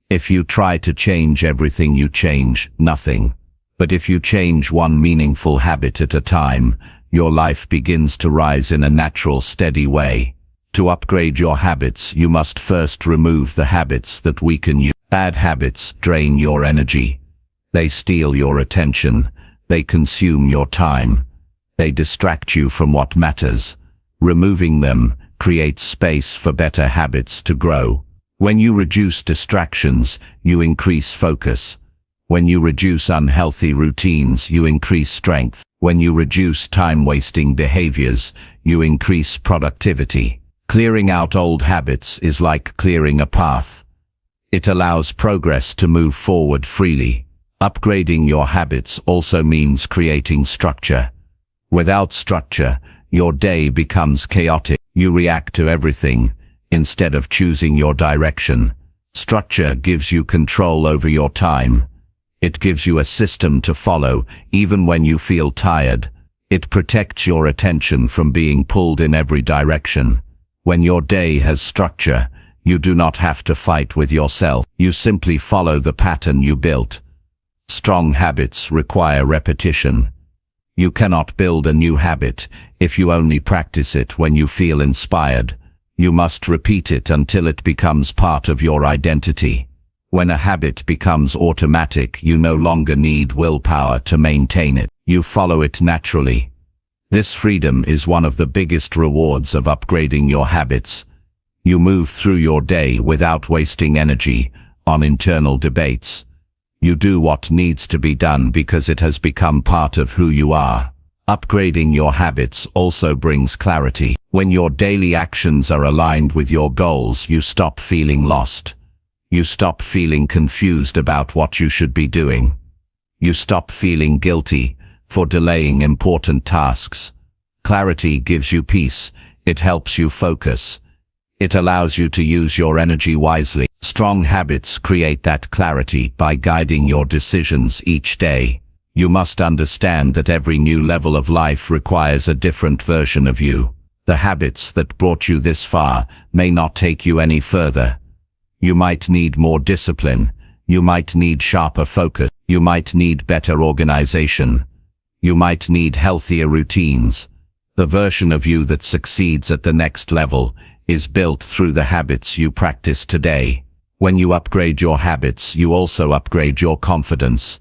If you try to change everything, you change nothing. But if you change one meaningful habit at a time, your life begins to rise in a natural, steady way. To upgrade your habits, you must first remove the habits that weaken you. Bad habits drain your energy. They steal your attention. They consume your time. They distract you from what matters. Removing them creates space for better habits to grow. When you reduce distractions, you increase focus. When you reduce unhealthy routines, you increase strength. When you reduce time-wasting behaviors, you increase productivity. Clearing out old habits is like clearing a path. It allows progress to move forward freely. Upgrading your habits also means creating structure. Without structure, your day becomes chaotic. You react to everything instead of choosing your direction. Structure gives you control over your time. It gives you a system to follow even when you feel tired. It protects your attention from being pulled in every direction. When your day has structure, you do not have to fight with yourself. You simply follow the pattern you built. Strong habits require repetition. You cannot build a new habit if you only practice it when you feel inspired. You must repeat it until it becomes part of your identity. When a habit becomes automatic, you no longer need willpower to maintain it. You follow it naturally. This freedom is one of the biggest rewards of upgrading your habits. You move through your day without wasting energy on internal debates. You do what needs to be done because it has become part of who you are. Upgrading your habits also brings clarity. When your daily actions are aligned with your goals, you stop feeling lost. You stop feeling confused about what you should be doing. You stop feeling guilty for delaying important tasks. Clarity gives you peace. It helps you focus. It allows you to use your energy wisely. Strong habits create that clarity by guiding your decisions each day. You must understand that every new level of life requires a different version of you. The habits that brought you this far may not take you any further. You might need more discipline. You might need sharper focus. You might need better organization. You might need healthier routines. The version of you that succeeds at the next level is built through the habits you practice today. When you upgrade your habits, you also upgrade your confidence.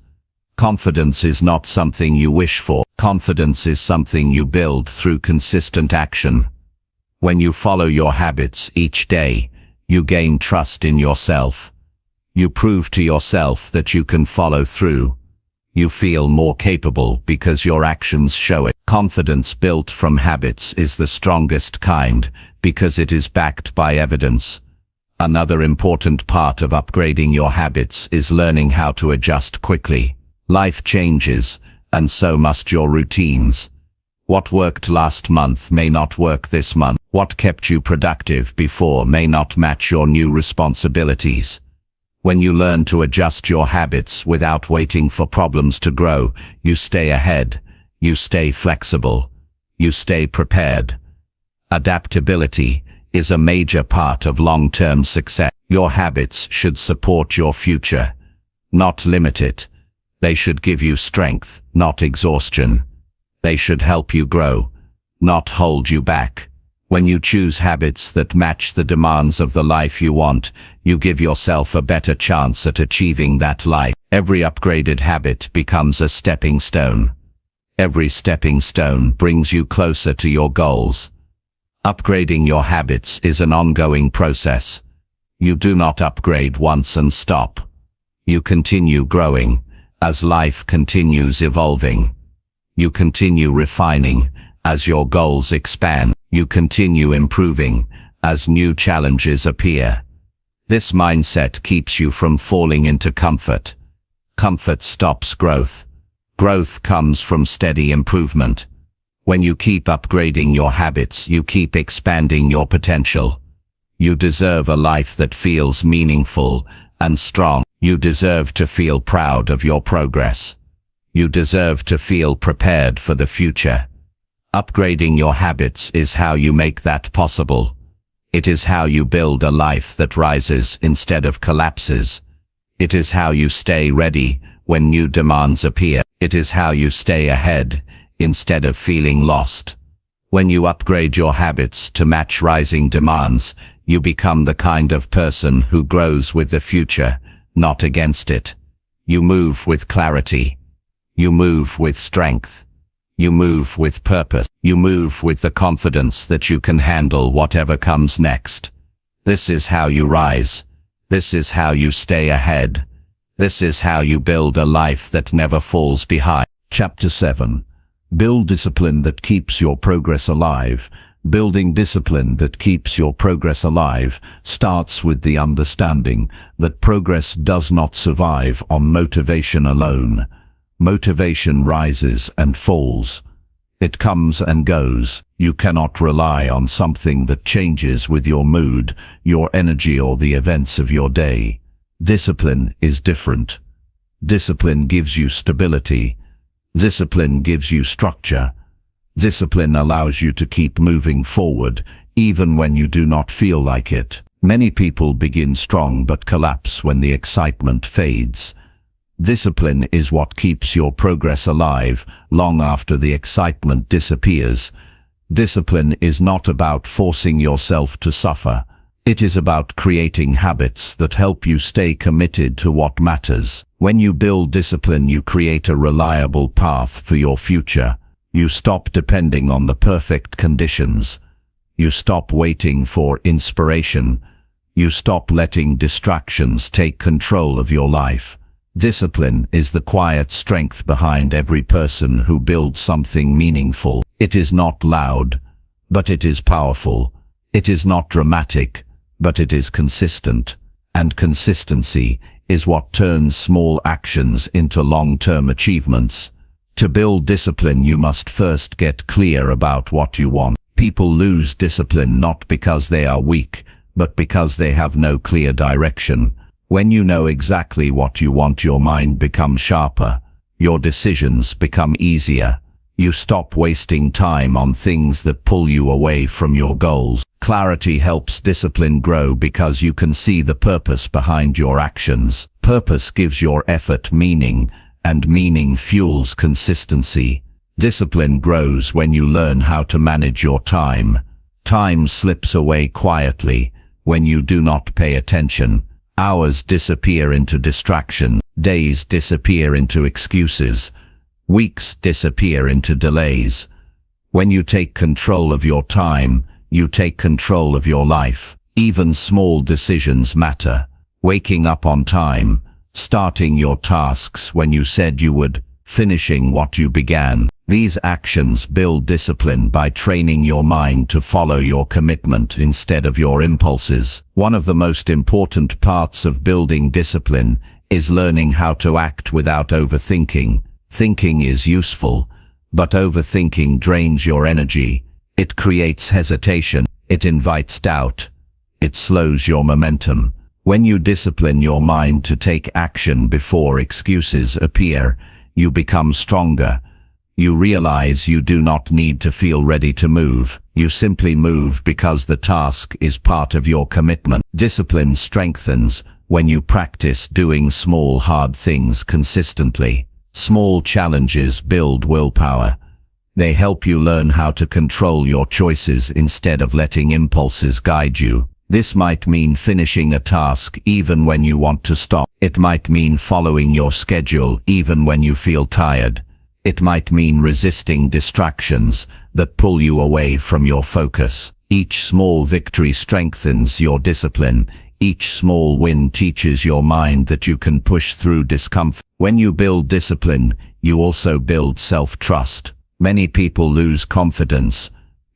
Confidence is not something you wish for. Confidence is something you build through consistent action. When you follow your habits each day, you gain trust in yourself. You prove to yourself that you can follow through. You feel more capable because your actions show it. Confidence built from habits is the strongest kind because it is backed by evidence. Another important part of upgrading your habits is learning how to adjust quickly. Life changes, and so must your routines. What worked last month may not work this month. What kept you productive before may not match your new responsibilities. When you learn to adjust your habits without waiting for problems to grow, you stay ahead, you stay flexible, you stay prepared. Adaptability is a major part of long-term success. Your habits should support your future, not limit it. They should give you strength, not exhaustion. They should help you grow, not hold you back. When you choose habits that match the demands of the life you want, you give yourself a better chance at achieving that life. Every upgraded habit becomes a stepping stone. Every stepping stone brings you closer to your goals. Upgrading your habits is an ongoing process. You do not upgrade once and stop. You continue growing as life continues evolving. You continue refining as your goals expand. You continue improving as new challenges appear. This mindset keeps you from falling into comfort. Comfort stops growth. Growth comes from steady improvement. When you keep upgrading your habits, you keep expanding your potential. You deserve a life that feels meaningful and strong. You deserve to feel proud of your progress. You deserve to feel prepared for the future. Upgrading your habits is how you make that possible. It is how you build a life that rises instead of collapses. It is how you stay ready when new demands appear. It is how you stay ahead instead of feeling lost. When you upgrade your habits to match rising demands, you become the kind of person who grows with the future, not against it. You move with clarity. You move with strength. You move with purpose. You move with the confidence that you can handle whatever comes next. This is how you rise. This is how you stay ahead. This is how you build a life that never falls behind. Chapter 7. Build discipline that keeps your progress alive. Building discipline that keeps your progress alive starts with the understanding that progress does not survive on motivation alone. Motivation rises and falls. It comes and goes. You cannot rely on something that changes with your mood, your energy, or the events of your day. Discipline is different. Discipline gives you stability. Discipline gives you structure. Discipline allows you to keep moving forward, even when you do not feel like it. Many people begin strong but collapse when the excitement fades. Discipline is what keeps your progress alive long after the excitement disappears. Discipline is not about forcing yourself to suffer. It is about creating habits that help you stay committed to what matters. When you build discipline, you create a reliable path for your future. You stop depending on the perfect conditions. You stop waiting for inspiration. You stop letting distractions take control of your life. Discipline is the quiet strength behind every person who builds something meaningful. It is not loud, but it is powerful. It is not dramatic, but it is consistent. And consistency is what turns small actions into long-term achievements. To build discipline, you must first get clear about what you want. People lose discipline not because they are weak, but because they have no clear direction. When you know exactly what you want, your mind becomes sharper. Your decisions become easier. You stop wasting time on things that pull you away from your goals. Clarity helps discipline grow because you can see the purpose behind your actions. Purpose gives your effort meaning, and meaning fuels consistency. Discipline grows when you learn how to manage your time. Time slips away quietly when you do not pay attention. Hours disappear into distraction. Days disappear into excuses. Weeks disappear into delays. When you take control of your time, you take control of your life. Even small decisions matter. Waking up on time, starting your tasks when you said you would, finishing what you began. These actions build discipline by training your mind to follow your commitment instead of your impulses. One of the most important parts of building discipline is learning how to act without overthinking. Thinking is useful, but overthinking drains your energy. It creates hesitation. It invites doubt. It slows your momentum. When you discipline your mind to take action before excuses appear, you become stronger. You realize you do not need to feel ready to move. You simply move because the task is part of your commitment. Discipline strengthens when you practice doing small, hard things consistently. Small challenges build willpower. They help you learn how to control your choices instead of letting impulses guide you. This might mean finishing a task even when you want to stop. It might mean following your schedule even when you feel tired. It might mean resisting distractions that pull you away from your focus. Each small victory strengthens your discipline. Each small win teaches your mind that you can push through discomfort. When you build discipline, you also build self-trust. Many people lose confidence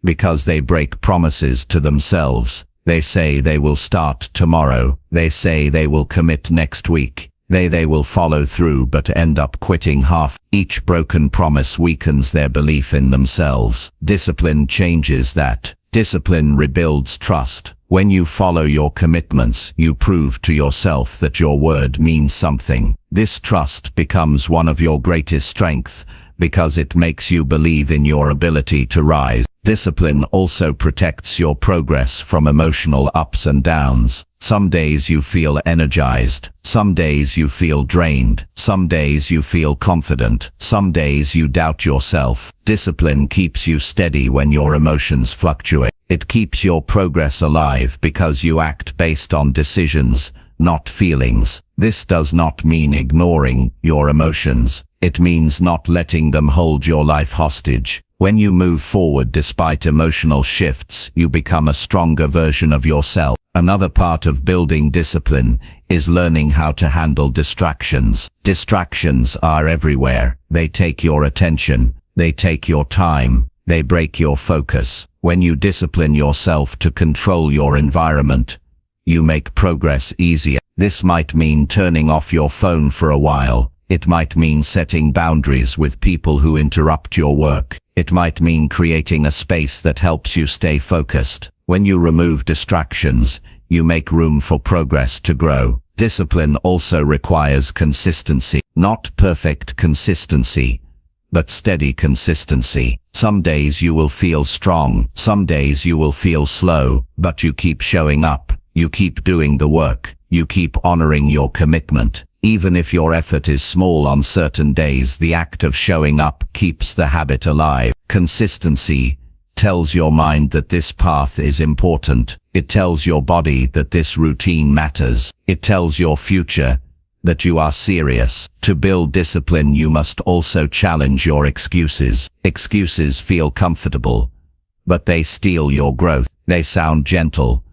because they break promises to themselves. They say they will start tomorrow. They say they will commit next week. They will follow through but end up quitting half. Each broken promise weakens their belief in themselves. Discipline changes that. Discipline rebuilds trust. When you follow your commitments, you prove to yourself that your word means something. This trust becomes one of your greatest strengths because it makes you believe in your ability to rise. Discipline also protects your progress from emotional ups and downs. Some days you feel energized. Some days you feel drained. Some days you feel confident. Some days you doubt yourself. Discipline keeps you steady when your emotions fluctuate. It keeps your progress alive because you act based on decisions, not feelings. This does not mean ignoring your emotions. It means not letting them hold your life hostage. When you move forward despite emotional shifts, you become a stronger version of yourself. Another part of building discipline is learning how to handle distractions. Distractions are everywhere. They take your attention. They take your time. They break your focus. When you discipline yourself to control your environment, you make progress easier. This might mean turning off your phone for a while. It might mean setting boundaries with people who interrupt your work. It might mean creating a space that helps you stay focused. When you remove distractions, you make room for progress to grow. Discipline also requires consistency. Not perfect consistency, but steady consistency. Some days you will feel strong. Some days you will feel slow, but you keep showing up. You keep doing the work. You keep honoring your commitment. Even if your effort is small on certain days, the act of showing up keeps the habit alive. Consistency tells your mind that this path is important. It tells your body that this routine matters. It tells your future that you are serious. To build discipline, you must also challenge your excuses. Excuses feel comfortable, but they steal your growth. They sound gentle,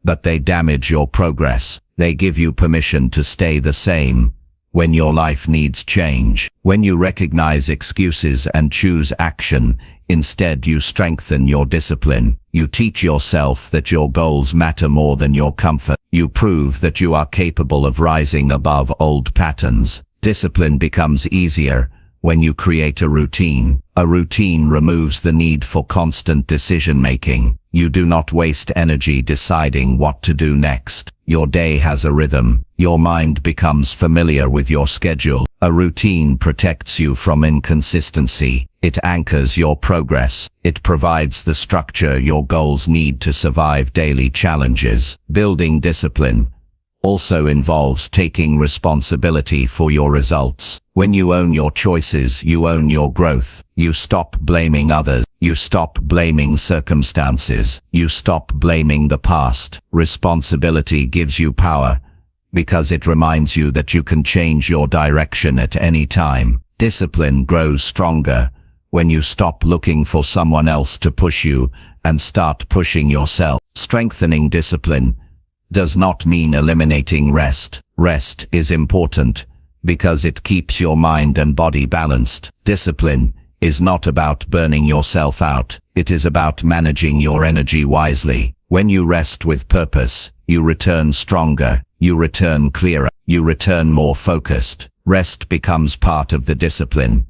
but they damage your progress. They give you permission to stay the same when your life needs change. When you recognize excuses and choose action, instead you strengthen your discipline. You teach yourself that your goals matter more than your comfort. You prove that you are capable of rising above old patterns. Discipline becomes easier when you create a routine. A routine removes the need for constant decision-making. You do not waste energy deciding what to do next. Your day has a rhythm. Your mind becomes familiar with your schedule. A routine protects you from inconsistency. It anchors your progress. It provides the structure your goals need to survive daily challenges. Building discipline also involves taking responsibility for your results. When you own your choices, you own your growth. You stop blaming others. You stop blaming circumstances. You stop blaming the past. Responsibility gives you power because it reminds you that you can change your direction at any time. Discipline grows stronger when you stop looking for someone else to push you and start pushing yourself. Strengthening discipline does not mean eliminating rest. Rest is important because it keeps your mind and body balanced. Discipline is not about burning yourself out. It is about managing your energy wisely. When you rest with purpose, you return stronger, you return clearer, you return more focused. Rest becomes part of the discipline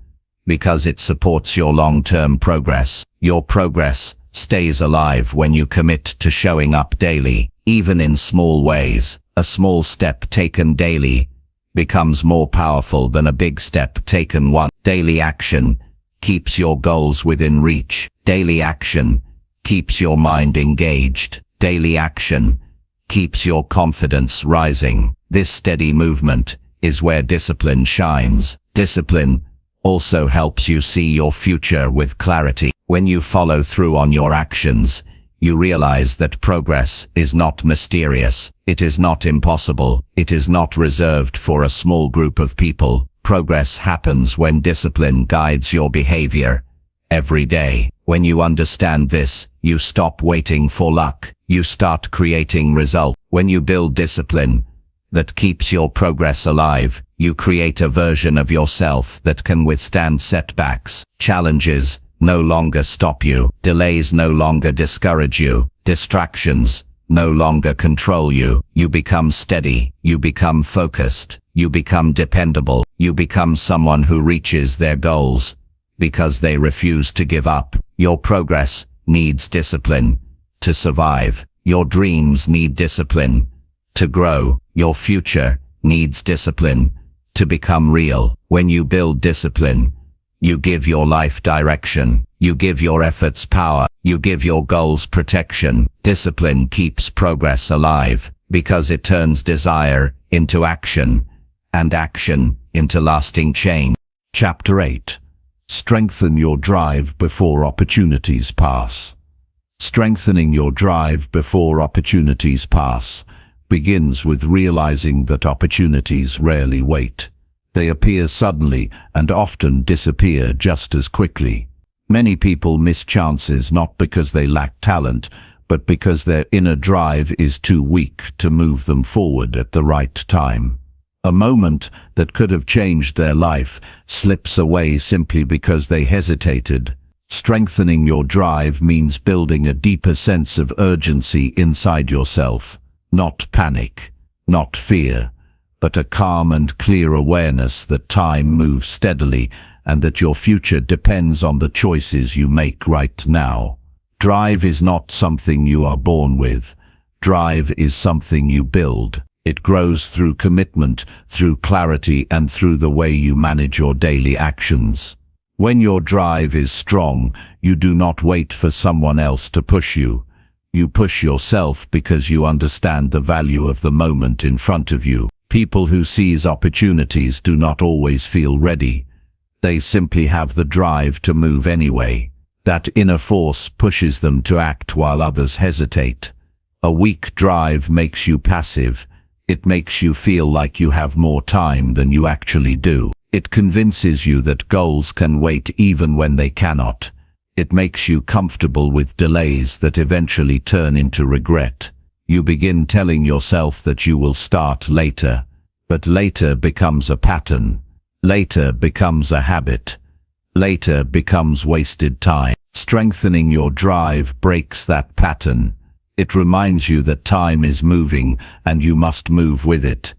because it supports your long-term progress. Your progress stays alive when you commit to showing up daily, even in small ways. A small step taken daily becomes more powerful than a big step taken once. Daily action keeps your goals within reach. Daily action keeps your mind engaged. Daily action keeps your confidence rising. This steady movement is where discipline shines. Discipline also helps you see your future with clarity. When you follow through on your actions, you realize that progress is not mysterious. It is not impossible. It is not reserved for a small group of people. Progress happens when discipline guides your behavior every day. When you understand this, you stop waiting for luck. You start creating results. When you build discipline that keeps your progress alive, you create a version of yourself that can withstand setbacks. Challenges no longer stop you. Delays no longer discourage you. Distractions no longer control you. You become steady. You become focused. You become dependable. You become someone who reaches their goals because they refuse to give up. Your progress needs discipline to survive. Your dreams need discipline to grow. Your future needs discipline to become real. When you build discipline, you give your life direction. You give your efforts power. You give your goals protection. Discipline keeps progress alive because it turns desire into action and action into lasting change. Chapter 8. Strengthen your drive before opportunities pass. Strengthening your drive before opportunities pass begins with realizing that opportunities rarely wait. They appear suddenly and often disappear just as quickly. Many people miss chances not because they lack talent, but because their inner drive is too weak to move them forward at the right time. A moment that could have changed their life slips away simply because they hesitated. Strengthening your drive means building a deeper sense of urgency inside yourself. Not panic, not fear, but a calm and clear awareness that time moves steadily and that your future depends on the choices you make right now. Drive is not something you are born with. Drive is something you build. It grows through commitment, through clarity, and through the way you manage your daily actions. When your drive is strong, you do not wait for someone else to push you. You push yourself because you understand the value of the moment in front of you. People who seize opportunities do not always feel ready. They simply have the drive to move anyway. That inner force pushes them to act while others hesitate. A weak drive makes you passive. It makes you feel like you have more time than you actually do. It convinces you that goals can wait even when they cannot. It makes you comfortable with delays that eventually turn into regret. You begin telling yourself that you will start later, but later becomes a pattern. Later becomes a habit. Later becomes wasted time. Strengthening your drive breaks that pattern. It reminds you that time is moving and you must move with it.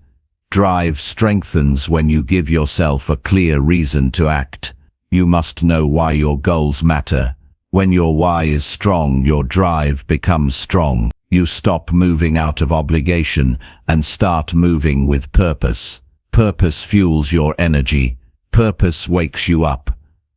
Drive strengthens when you give yourself a clear reason to act. You must know why your goals matter. When your why is strong, your drive becomes strong. You stop moving out of obligation and start moving with purpose. Purpose fuels your energy. Purpose wakes you up.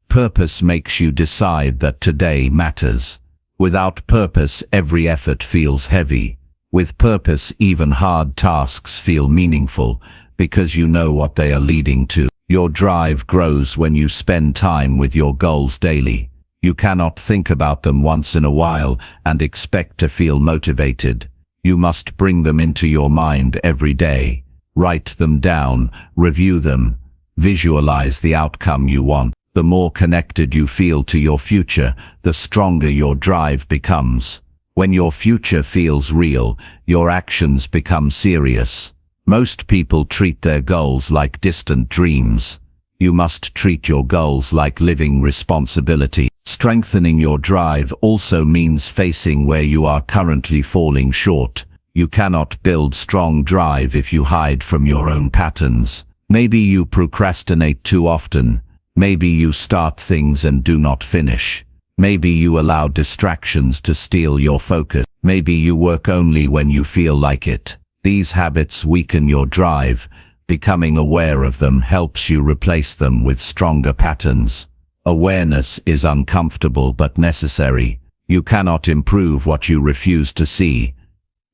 Purpose makes you decide that today matters. Without purpose, every effort feels heavy. With purpose, even hard tasks feel meaningful because you know what they are leading to. Your drive grows when you spend time with your goals daily. You cannot think about them once in a while and expect to feel motivated. You must bring them into your mind every day. Write them down, review them, visualize the outcome you want. The more connected you feel to your future, the stronger your drive becomes. When your future feels real, your actions become serious. Most people treat their goals like distant dreams. You must treat your goals like living responsibility. Strengthening your drive also means facing where you are currently falling short. You cannot build strong drive if you hide from your own patterns. Maybe you procrastinate too often. Maybe you start things and do not finish. Maybe you allow distractions to steal your focus. Maybe you work only when you feel like it. These habits weaken your drive. Becoming aware of them helps you replace them with stronger patterns. Awareness is uncomfortable but necessary. You cannot improve what you refuse to see.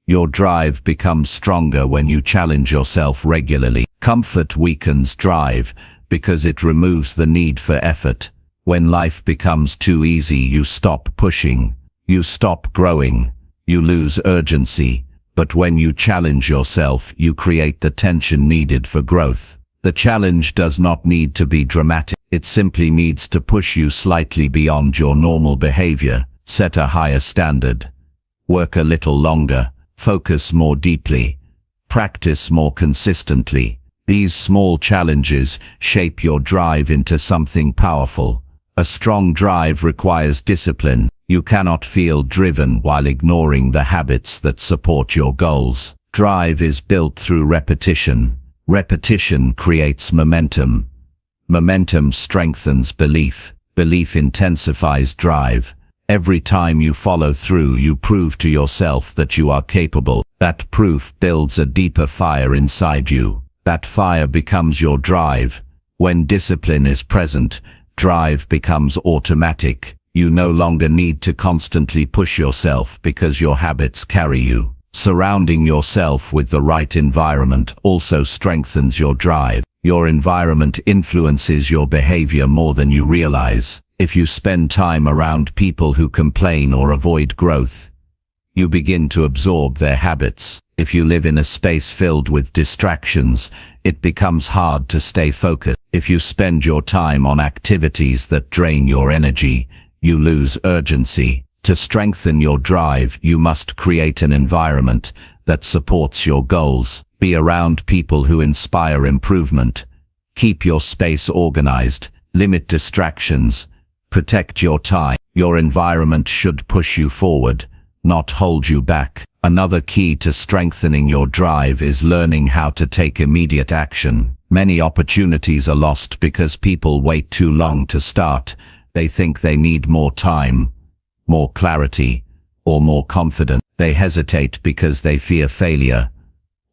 Your drive becomes stronger when you challenge yourself regularly. Comfort weakens drive because it removes the need for effort. When life becomes too easy, you stop pushing. You stop growing. You lose urgency. But when you challenge yourself, you create the tension needed for growth. The challenge does not need to be dramatic. It simply needs to push you slightly beyond your normal behavior. Set a higher standard. Work a little longer. Focus more deeply. Practice more consistently. These small challenges shape your drive into something powerful. A strong drive requires discipline. You cannot feel driven while ignoring the habits that support your goals. Drive is built through repetition. Repetition creates momentum. Momentum strengthens belief. Belief intensifies drive. Every time you follow through, you prove to yourself that you are capable. That proof builds a deeper fire inside you. That fire becomes your drive. When discipline is present, drive becomes automatic. You no longer need to constantly push yourself because your habits carry you. Surrounding yourself with the right environment also strengthens your drive. Your environment influences your behavior more than you realize. If you spend time around people who complain or avoid growth, you begin to absorb their habits. If you live in a space filled with distractions, it becomes hard to stay focused. If you spend your time on activities that drain your energy, you lose urgency. To strengthen your drive, you must create an environment that supports your goals. Be around people who inspire improvement. Keep your space organized. Limit distractions. Protect your time. Your environment should push you forward, not hold you back. Another key to strengthening your drive is learning how to take immediate action. Many opportunities are lost because people wait too long to start. They think they need more time, more clarity, or more confidence. They hesitate because they fear failure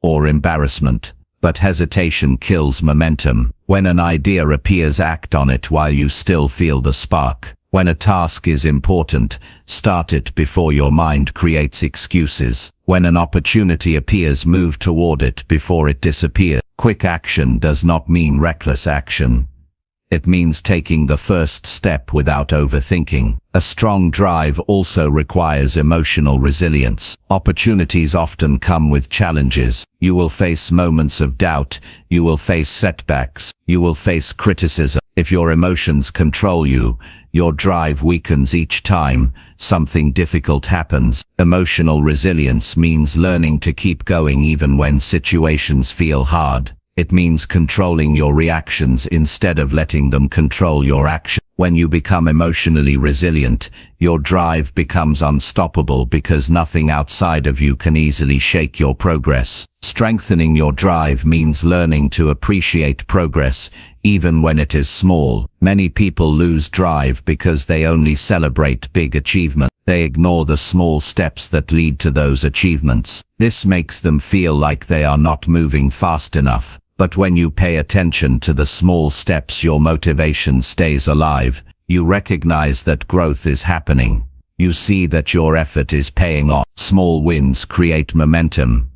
or embarrassment. But hesitation kills momentum. When an idea appears, act on it while you still feel the spark. When a task is important, start it before your mind creates excuses. When an opportunity appears, move toward it before it disappears. Quick action does not mean reckless action. It means taking the first step without overthinking. A strong drive also requires emotional resilience. Opportunities often come with challenges. You will face moments of doubt. You will face setbacks. You will face criticism. If your emotions control you, your drive weakens each time something difficult happens. Emotional resilience means learning to keep going even when situations feel hard. It means controlling your reactions instead of letting them control your action. When you become emotionally resilient, your drive becomes unstoppable because nothing outside of you can easily shake your progress. Strengthening your drive means learning to appreciate progress, even when it is small. Many people lose drive because they only celebrate big achievements. They ignore the small steps that lead to those achievements. This makes them feel like they are not moving fast enough. But when you pay attention to the small steps, your motivation stays alive. You recognize that growth is happening. You see that your effort is paying off. Small wins create momentum.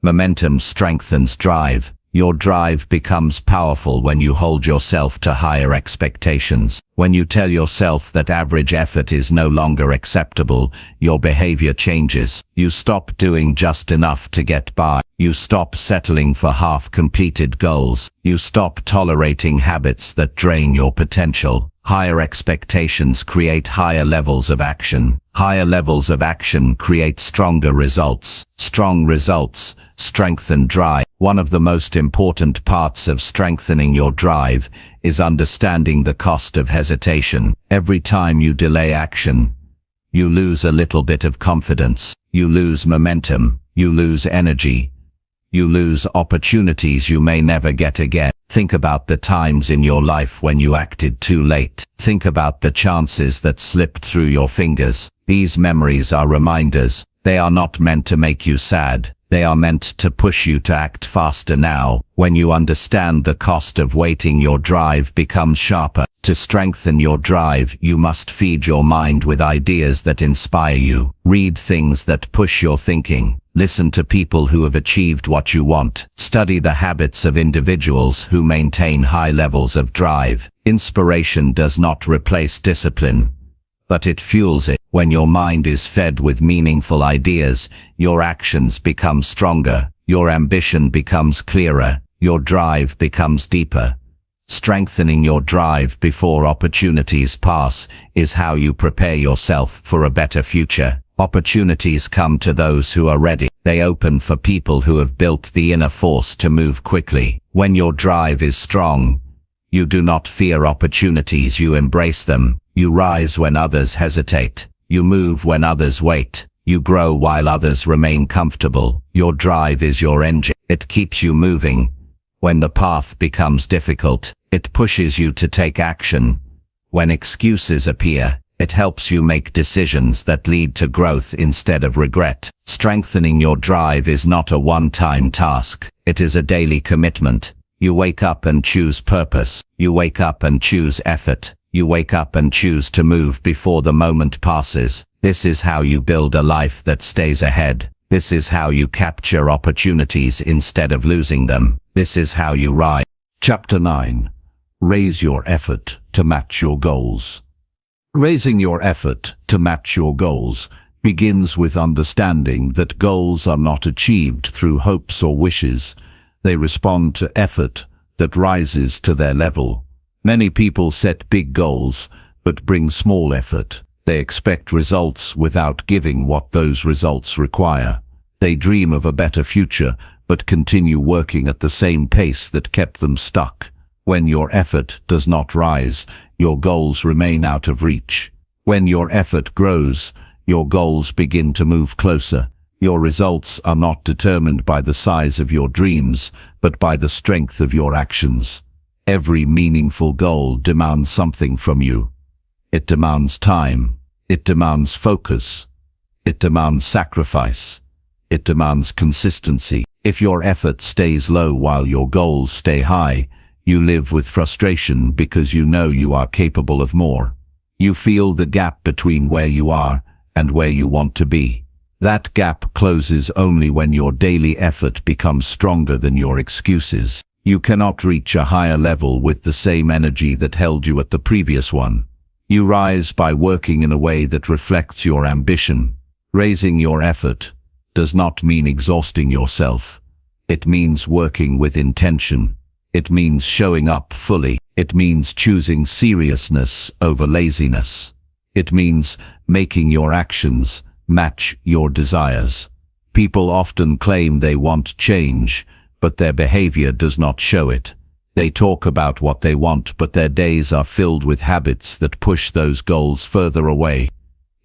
Momentum strengthens drive. Your drive becomes powerful when you hold yourself to higher expectations. When you tell yourself that average effort is no longer acceptable, your behavior changes. You stop doing just enough to get by. You stop settling for half-completed goals. You stop tolerating habits that drain your potential. Higher expectations create higher levels of action. Higher levels of action create stronger results. Strong results strengthen drive. One of the most important parts of strengthening your drive is understanding the cost of hesitation. Every time you delay action, you lose a little bit of confidence. You lose momentum. You lose energy. You lose opportunities you may never get again. Think about the times in your life when you acted too late. Think about the chances that slipped through your fingers. These memories are reminders. They are not meant to make you sad. They are meant to push you to act faster now. When you understand the cost of waiting, your drive becomes sharper. To strengthen your drive, you must feed your mind with ideas that inspire you. Read things that push your thinking. Listen to people who have achieved what you want. Study the habits of individuals who maintain high levels of drive. Inspiration does not replace discipline, but it fuels it. When your mind is fed with meaningful ideas, your actions become stronger, your ambition becomes clearer, your drive becomes deeper. Strengthening your drive before opportunities pass is how you prepare yourself for a better future. Opportunities come to those who are ready. They open for people who have built the inner force to move quickly. When your drive is strong, you do not fear opportunities, you embrace them. You rise when others hesitate. You move when others wait. You grow while others remain comfortable. Your drive is your engine. It keeps you moving. When the path becomes difficult, it pushes you to take action. When excuses appear, it helps you make decisions that lead to growth instead of regret. Strengthening your drive is not a one-time task. It is a daily commitment. You wake up and choose purpose. You wake up and choose effort. You wake up and choose to move before the moment passes. This is how you build a life that stays ahead. This is how you capture opportunities instead of losing them. This is how you rise. Chapter 9. Raise your effort to match your goals. Raising your effort to match your goals begins with understanding that goals are not achieved through hopes or wishes. They respond to effort that rises to their level. Many people set big goals, but bring small effort. They expect results without giving what those results require. They dream of a better future, but continue working at the same pace that kept them stuck. When your effort does not rise, your goals remain out of reach. When your effort grows, your goals begin to move closer. Your results are not determined by the size of your dreams, but by the strength of your actions. Every meaningful goal demands something from you. It demands time. It demands focus. It demands sacrifice. It demands consistency. If your effort stays low while your goals stay high, you live with frustration because you know you are capable of more. You feel the gap between where you are and where you want to be. That gap closes only when your daily effort becomes stronger than your excuses. You cannot reach a higher level with the same energy that held you at the previous one. You rise by working in a way that reflects your ambition. Raising your effort does not mean exhausting yourself. It means working with intention. It means showing up fully. It means choosing seriousness over laziness. It means making your actions match your desires. People often claim they want change, but their behavior does not show it. They talk about what they want, but their days are filled with habits that push those goals further away.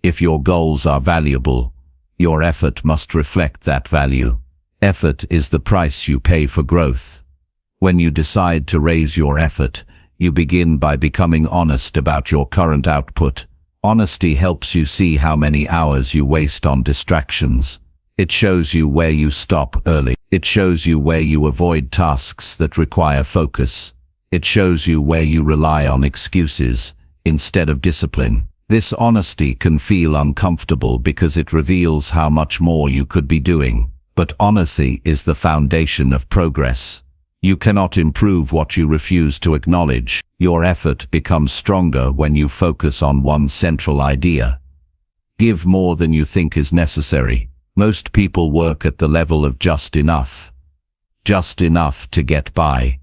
If your goals are valuable, your effort must reflect that value. Effort is the price you pay for growth. When you decide to raise your effort, you begin by becoming honest about your current output. Honesty helps you see how many hours you waste on distractions. It shows you where you stop early. It shows you where you avoid tasks that require focus. It shows you where you rely on excuses instead of discipline. This honesty can feel uncomfortable because it reveals how much more you could be doing. But honesty is the foundation of progress. You cannot improve what you refuse to acknowledge. Your effort becomes stronger when you focus on one central idea. Give more than you think is necessary. Most people work at the level of just enough. Just enough to get by.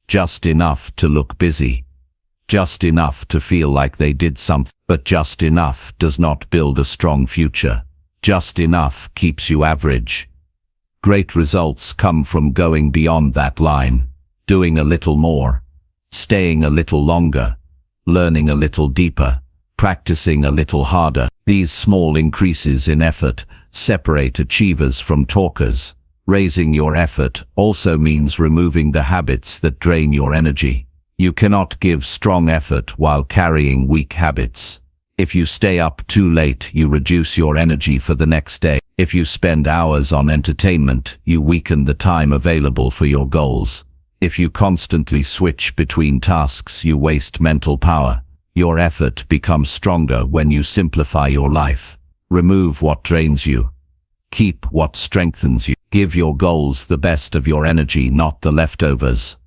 Just enough to look busy. Just enough to feel like they did something. But just enough does not build a strong future. Just enough keeps you average. Great results come from going beyond that line, doing a little more, staying a little longer, learning a little deeper, practicing a little harder. These small increases in effort separate achievers from talkers. Raising your effort also means removing the habits that drain your energy. You cannot give strong effort while carrying weak habits. If you stay up too late, you reduce your energy for the next day. If you spend hours on entertainment, you weaken the time available for your goals. If you constantly switch between tasks, you waste mental power. Your effort becomes stronger when you simplify your life. Remove what drains you. Keep what strengthens you. Give your goals the best of your energy, not the leftovers.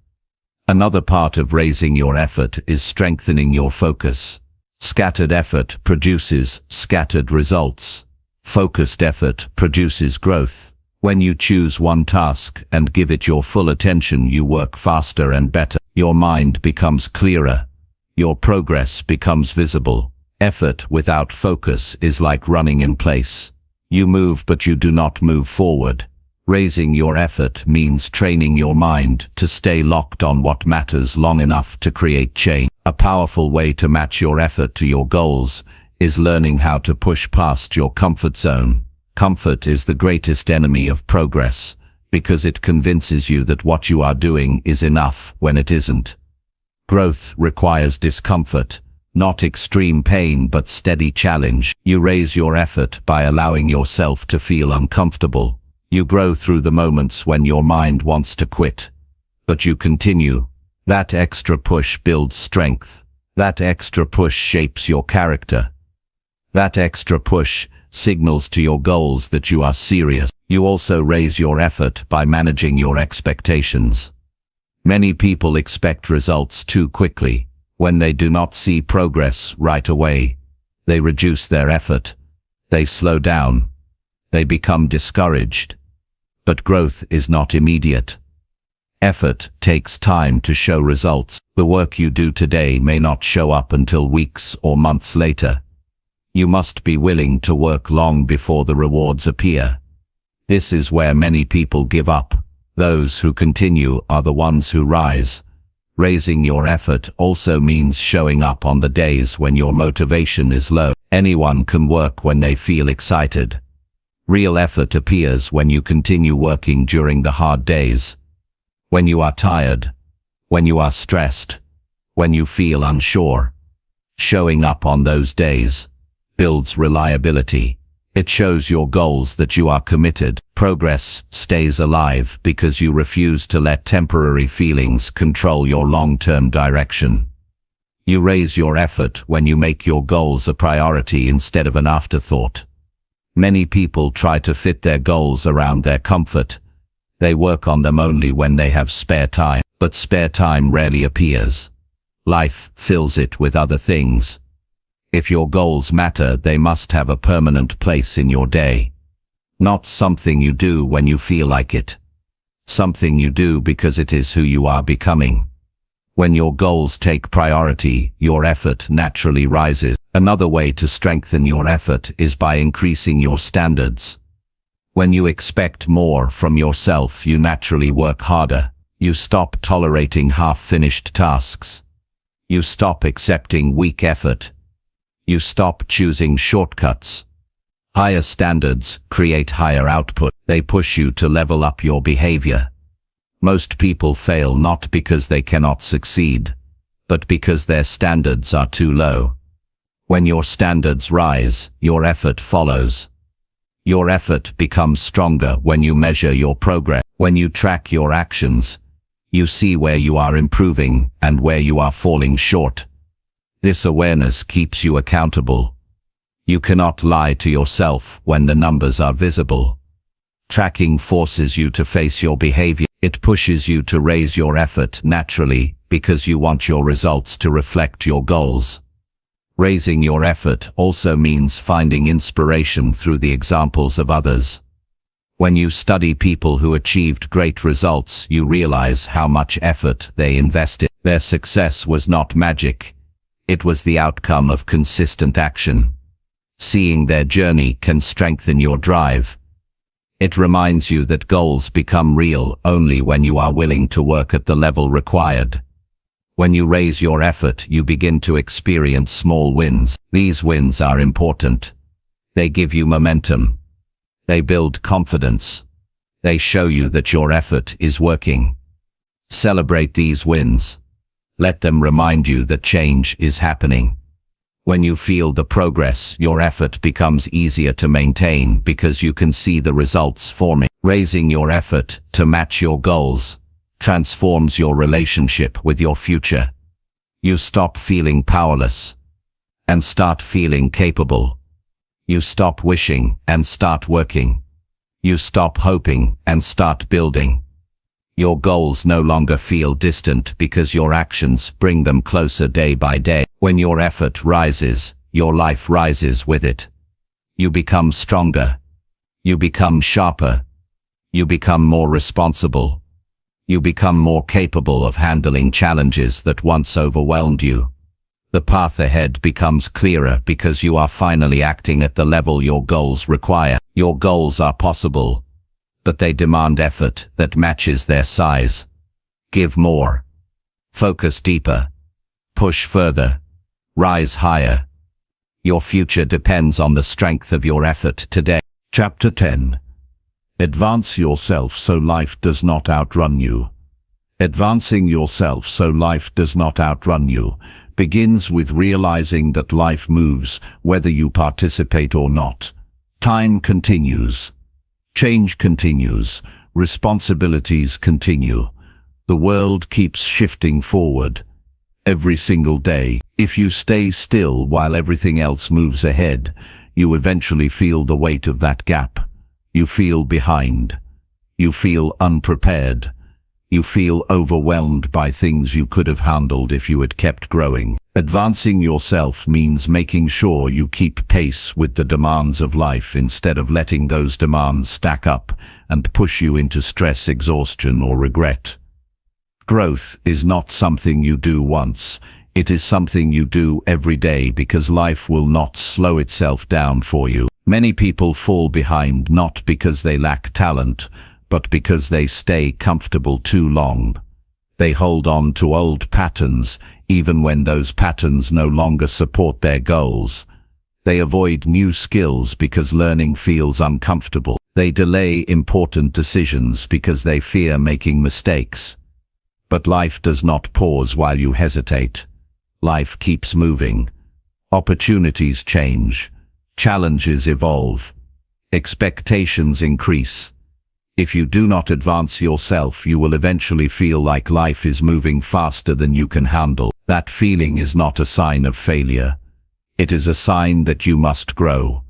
Another part of raising your effort is strengthening your focus. Scattered effort produces scattered results. Focused effort produces growth. When you choose one task and give it your full attention, you work faster and better. Your mind becomes clearer. Your progress becomes visible. Effort without focus is like running in place. You move, but you do not move forward. Raising your effort means training your mind to stay locked on what matters long enough to create change. A powerful way to match your effort to your goals is learning how to push past your comfort zone. Comfort is the greatest enemy of progress because it convinces you that what you are doing is enough when it isn't. Growth requires discomfort, not extreme pain but steady challenge. You raise your effort by allowing yourself to feel uncomfortable. You grow through the moments when your mind wants to quit, but you continue. That extra push builds strength. That extra push shapes your character. That extra push signals to your goals that you are serious. You also raise your effort by managing your expectations. Many people expect results too quickly. When they do not see progress right away, they reduce their effort. They slow down. They become discouraged. But growth is not immediate. Effort takes time to show results. The work you do today may not show up until weeks or months later. You must be willing to work long before the rewards appear. This is where many people give up. Those who continue are the ones who rise. Raising your effort also means showing up on the days when your motivation is low. Anyone can work when they feel excited. Real effort appears when you continue working during the hard days. When you are tired, when you are stressed, when you feel unsure. Showing up on those days builds reliability. It shows your goals that you are committed. Progress stays alive because you refuse to let temporary feelings control your long-term direction. You raise your effort when you make your goals a priority instead of an afterthought. Many people try to fit their goals around their comfort. They work on them only when they have spare time. But spare time rarely appears. Life fills it with other things. If your goals matter, they must have a permanent place in your day. Not something you do when you feel like it. Something you do because it is who you are becoming. When your goals take priority, your effort naturally rises. Another way to strengthen your effort is by increasing your standards. When you expect more from yourself, you naturally work harder. You stop tolerating half-finished tasks. You stop accepting weak effort. You stop choosing shortcuts. Higher standards create higher output. They push you to level up your behavior. Most people fail not because they cannot succeed, but because their standards are too low. When your standards rise, your effort follows. Your effort becomes stronger when you measure your progress. When you track your actions, you see where you are improving and where you are falling short. This awareness keeps you accountable. You cannot lie to yourself when the numbers are visible. Tracking forces you to face your behavior. It pushes you to raise your effort naturally because you want your results to reflect your goals. Raising your effort also means finding inspiration through the examples of others. When you study people who achieved great results, you realize how much effort they invested. Their success was not magic. It was the outcome of consistent action. Seeing their journey can strengthen your drive. It reminds you that goals become real only when you are willing to work at the level required. When you raise your effort, you begin to experience small wins. These wins are important. They give you momentum. They build confidence. They show you that your effort is working. Celebrate these wins. Let them remind you that change is happening. When you feel the progress, your effort becomes easier to maintain because you can see the results forming. Raising your effort to match your goals transforms your relationship with your future. You stop feeling powerless and start feeling capable. You stop wishing and start working. You stop hoping and start building. Your goals no longer feel distant because your actions bring them closer day by day. When your effort rises, your life rises with it. You become stronger. You become sharper. You become more responsible. You become more capable of handling challenges that once overwhelmed you. The path ahead becomes clearer because you are finally acting at the level your goals require. Your goals are possible, but they demand effort that matches their size. Give more. Focus deeper. Push further. Rise higher. Your future depends on the strength of your effort today. Chapter 10. Advance yourself so life does not outrun you. Advancing yourself so life does not outrun you begins with realizing that life moves whether you participate or not. Time continues. Change continues. Responsibilities continue. The world keeps shifting forward. Every single day, if you stay still while everything else moves ahead, you eventually feel the weight of that gap. You feel behind. You feel unprepared. You feel overwhelmed by things you could have handled if you had kept growing. Advancing yourself means making sure you keep pace with the demands of life instead of letting those demands stack up and push you into stress, exhaustion, or regret. Growth is not something you do once. It is something you do every day because life will not slow itself down for you. Many people fall behind not because they lack talent, but because they stay comfortable too long. They hold on to old patterns, even when those patterns no longer support their goals. They avoid new skills because learning feels uncomfortable. They delay important decisions because they fear making mistakes. But life does not pause while you hesitate. Life keeps moving. Opportunities change. Challenges evolve. Expectations increase. If you do not advance yourself, you will eventually feel like life is moving faster than you can handle. That feeling is not a sign of failure. It is a sign that you must grow.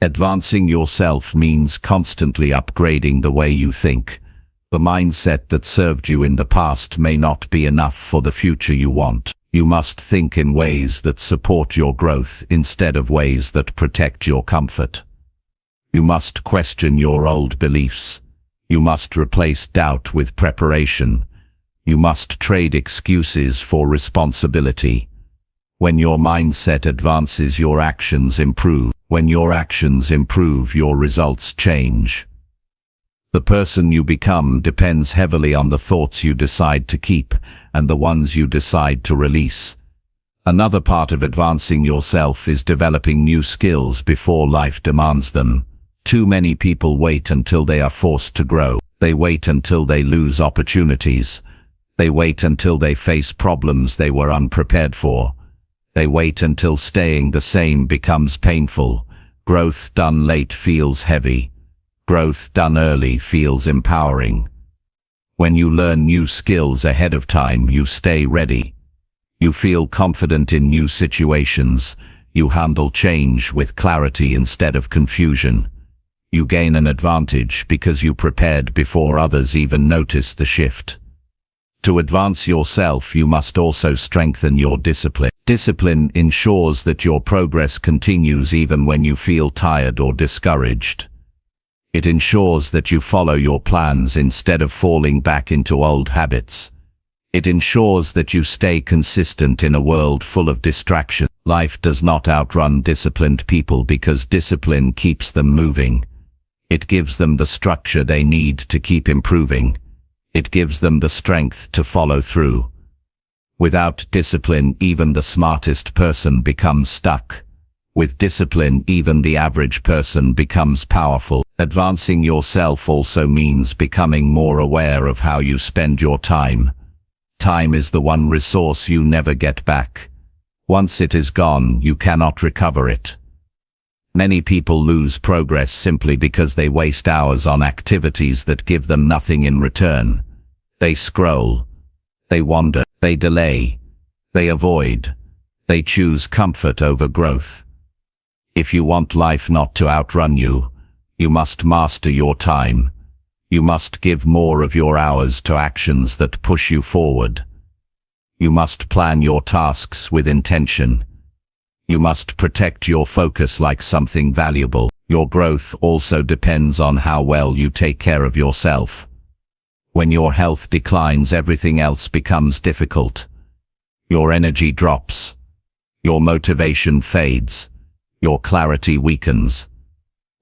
Advancing yourself means constantly upgrading the way you think. The mindset that served you in the past may not be enough for the future you want. You must think in ways that support your growth instead of ways that protect your comfort. You must question your old beliefs. You must replace doubt with preparation. You must trade excuses for responsibility. When your mindset advances, your actions improve. When your actions improve, your results change. The person you become depends heavily on the thoughts you decide to keep and the ones you decide to release. Another part of advancing yourself is developing new skills before life demands them. Too many people wait until they are forced to grow. They wait until they lose opportunities. They wait until they face problems they were unprepared for. They wait until staying the same becomes painful. Growth done late feels heavy. Growth done early feels empowering. When you learn new skills ahead of time, you stay ready. You feel confident in new situations. You handle change with clarity instead of confusion. You gain an advantage because you prepared before others even notice the shift. To advance yourself, you must also strengthen your discipline. Discipline ensures that your progress continues even when you feel tired or discouraged. It ensures that you follow your plans instead of falling back into old habits. It ensures that you stay consistent in a world full of distraction. Life does not outrun disciplined people because discipline keeps them moving. It gives them the structure they need to keep improving. It gives them the strength to follow through. Without discipline, even the smartest person becomes stuck. With discipline, even the average person becomes powerful. Advancing yourself also means becoming more aware of how you spend your time. Time is the one resource you never get back. Once it is gone, you cannot recover it. Many people lose progress simply because they waste hours on activities that give them nothing in return. They scroll. They wander. They delay. They avoid. They choose comfort over growth. If you want life not to outrun you, you must master your time. You must give more of your hours to actions that push you forward. You must plan your tasks with intention. You must protect your focus like something valuable. Your growth also depends on how well you take care of yourself. When your health declines, everything else becomes difficult. Your energy drops. Your motivation fades. Your clarity weakens.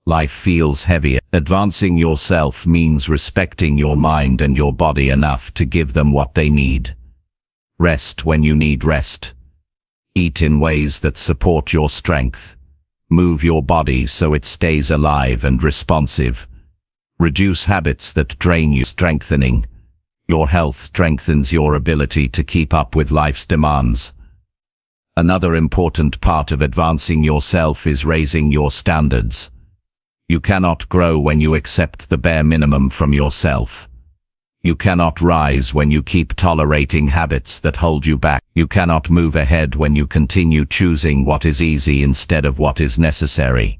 Life feels heavier. Advancing yourself means respecting your mind and your body enough to give them what they need. Rest when you need rest. Eat in ways that support your strength. Move your body so it stays alive and responsive. Reduce habits that drain you. Strengthening your health strengthens your ability to keep up with life's demands. Another important part of advancing yourself is raising your standards. You cannot grow when you accept the bare minimum from yourself. You cannot rise when you keep tolerating habits that hold you back. You cannot move ahead when you continue choosing what is easy instead of what is necessary.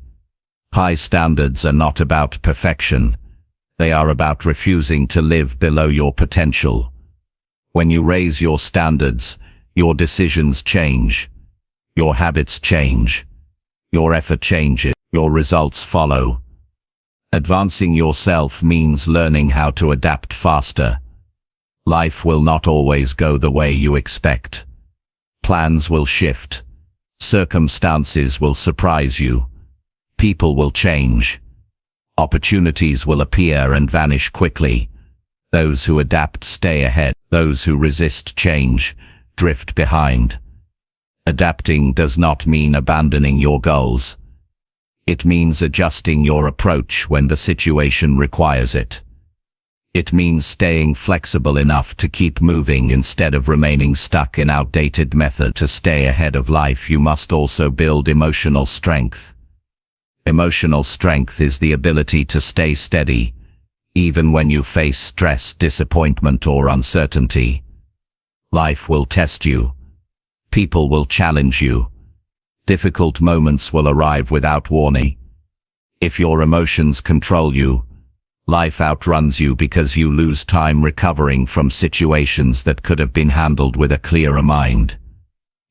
High standards are not about perfection. They are about refusing to live below your potential. When you raise your standards, your decisions change. Your habits change. Your effort changes. Your results follow. Advancing yourself means learning how to adapt faster. Life will not always go the way you expect. Plans will shift. Circumstances will surprise you. People will change. Opportunities will appear and vanish quickly. Those who adapt stay ahead. Those who resist change drift behind. Adapting does not mean abandoning your goals. It means adjusting your approach when the situation requires it. It means staying flexible enough to keep moving instead of remaining stuck in outdated methods. To stay ahead of life, you must also build emotional strength. Emotional strength is the ability to stay steady, even when you face stress, disappointment, or uncertainty. Life will test you. People will challenge you. Difficult moments will arrive without warning. If your emotions control you, Life outruns you because you lose time recovering from situations that could have been handled with a clearer mind.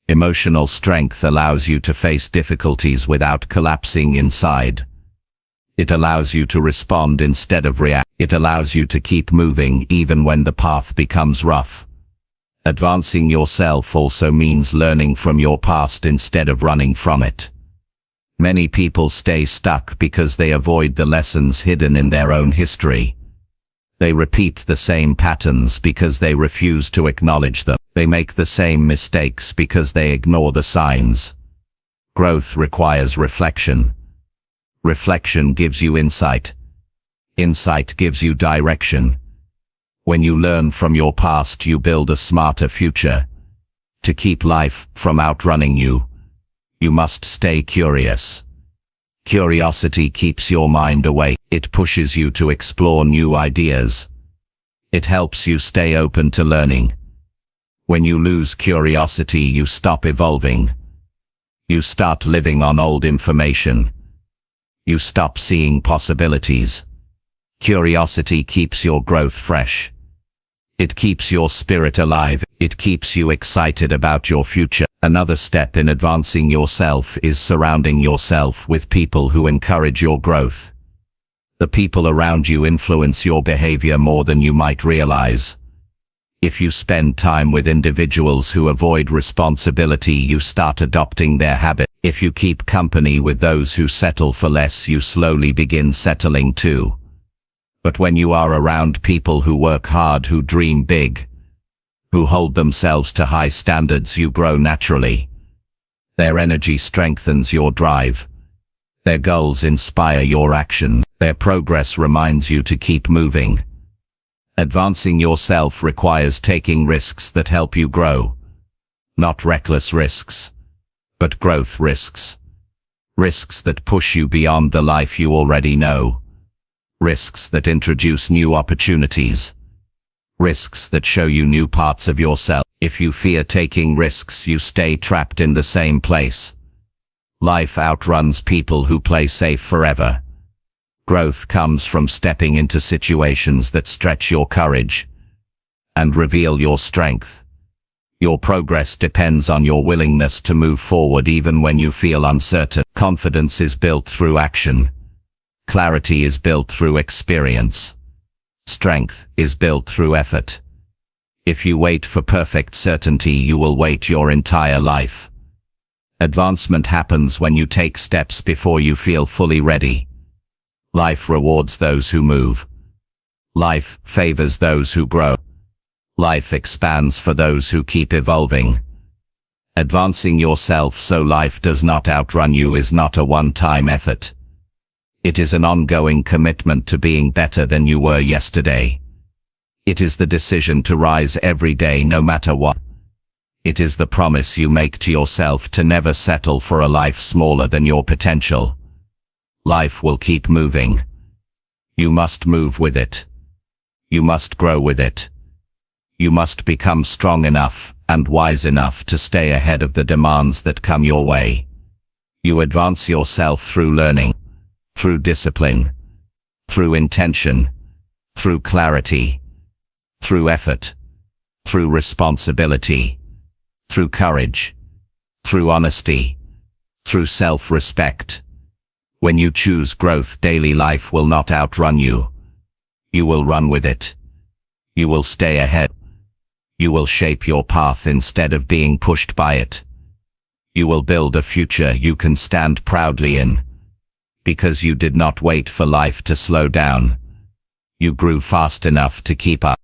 Emotional strength allows you to face difficulties without collapsing inside. It allows you to respond instead of react. It allows you to keep moving even when the path becomes rough. Advancing yourself also means learning from your past instead of running from it. Many people stay stuck because they avoid the lessons hidden in their own history. They repeat the same patterns because they refuse to acknowledge them. They make the same mistakes because they ignore the signs. Growth requires reflection. Reflection gives you insight. Insight gives you direction. When you learn from your past, you build a smarter future. To keep life from outrunning you, you must stay curious. Curiosity keeps your mind awake. It pushes you to explore new ideas. It helps you stay open to learning. When you lose curiosity, you stop evolving. You start living on old information. You stop seeing possibilities. Curiosity keeps your growth fresh. It keeps your spirit alive. It keeps you excited about your future. Another step in advancing yourself is surrounding yourself with people who encourage your growth. The people around you influence your behavior more than you might realize. If you spend time with individuals who avoid responsibility, you start adopting their habits. If you keep company with those who settle for less, you slowly begin settling too. But when you are around people who work hard, who dream big, who hold themselves to high standards, you grow naturally. Their energy strengthens your drive. Their goals inspire your action. Their progress reminds you to keep moving. Advancing yourself requires taking risks that help you grow. Not reckless risks, but growth risks. Risks that push you beyond the life you already know. Risks that introduce new opportunities. Risks that show you new parts of yourself. If you fear taking risks, you stay trapped in the same place. Life outruns people who play safe forever. Growth comes from stepping into situations that stretch your courage and reveal your strength. Your progress depends on your willingness to move forward even when you feel uncertain. Confidence is built through action. Clarity is built through experience. Strength is built through effort. If you wait for perfect certainty, you will wait your entire life. Advancement happens when you take steps before you feel fully ready. Life rewards those who move. Life favors those who grow. Life expands for those who keep evolving. Advancing yourself so life does not outrun you is not a one-time effort. It is an ongoing commitment to being better than you were yesterday. It is the decision to rise every day no matter what. It is the promise you make to yourself to never settle for a life smaller than your potential. Life will keep moving. You must move with it. You must grow with it. You must become strong enough and wise enough to stay ahead of the demands that come your way. You advance yourself through learning, through discipline, through intention, through clarity, through effort, through responsibility, through courage, through honesty, through self-respect. When you choose growth daily, life will not outrun you. You will run with it. You will stay ahead. You will shape your path instead of being pushed by it. You will build a future you can stand proudly in. Because you did not wait for life to slow down. You grew fast enough to keep up.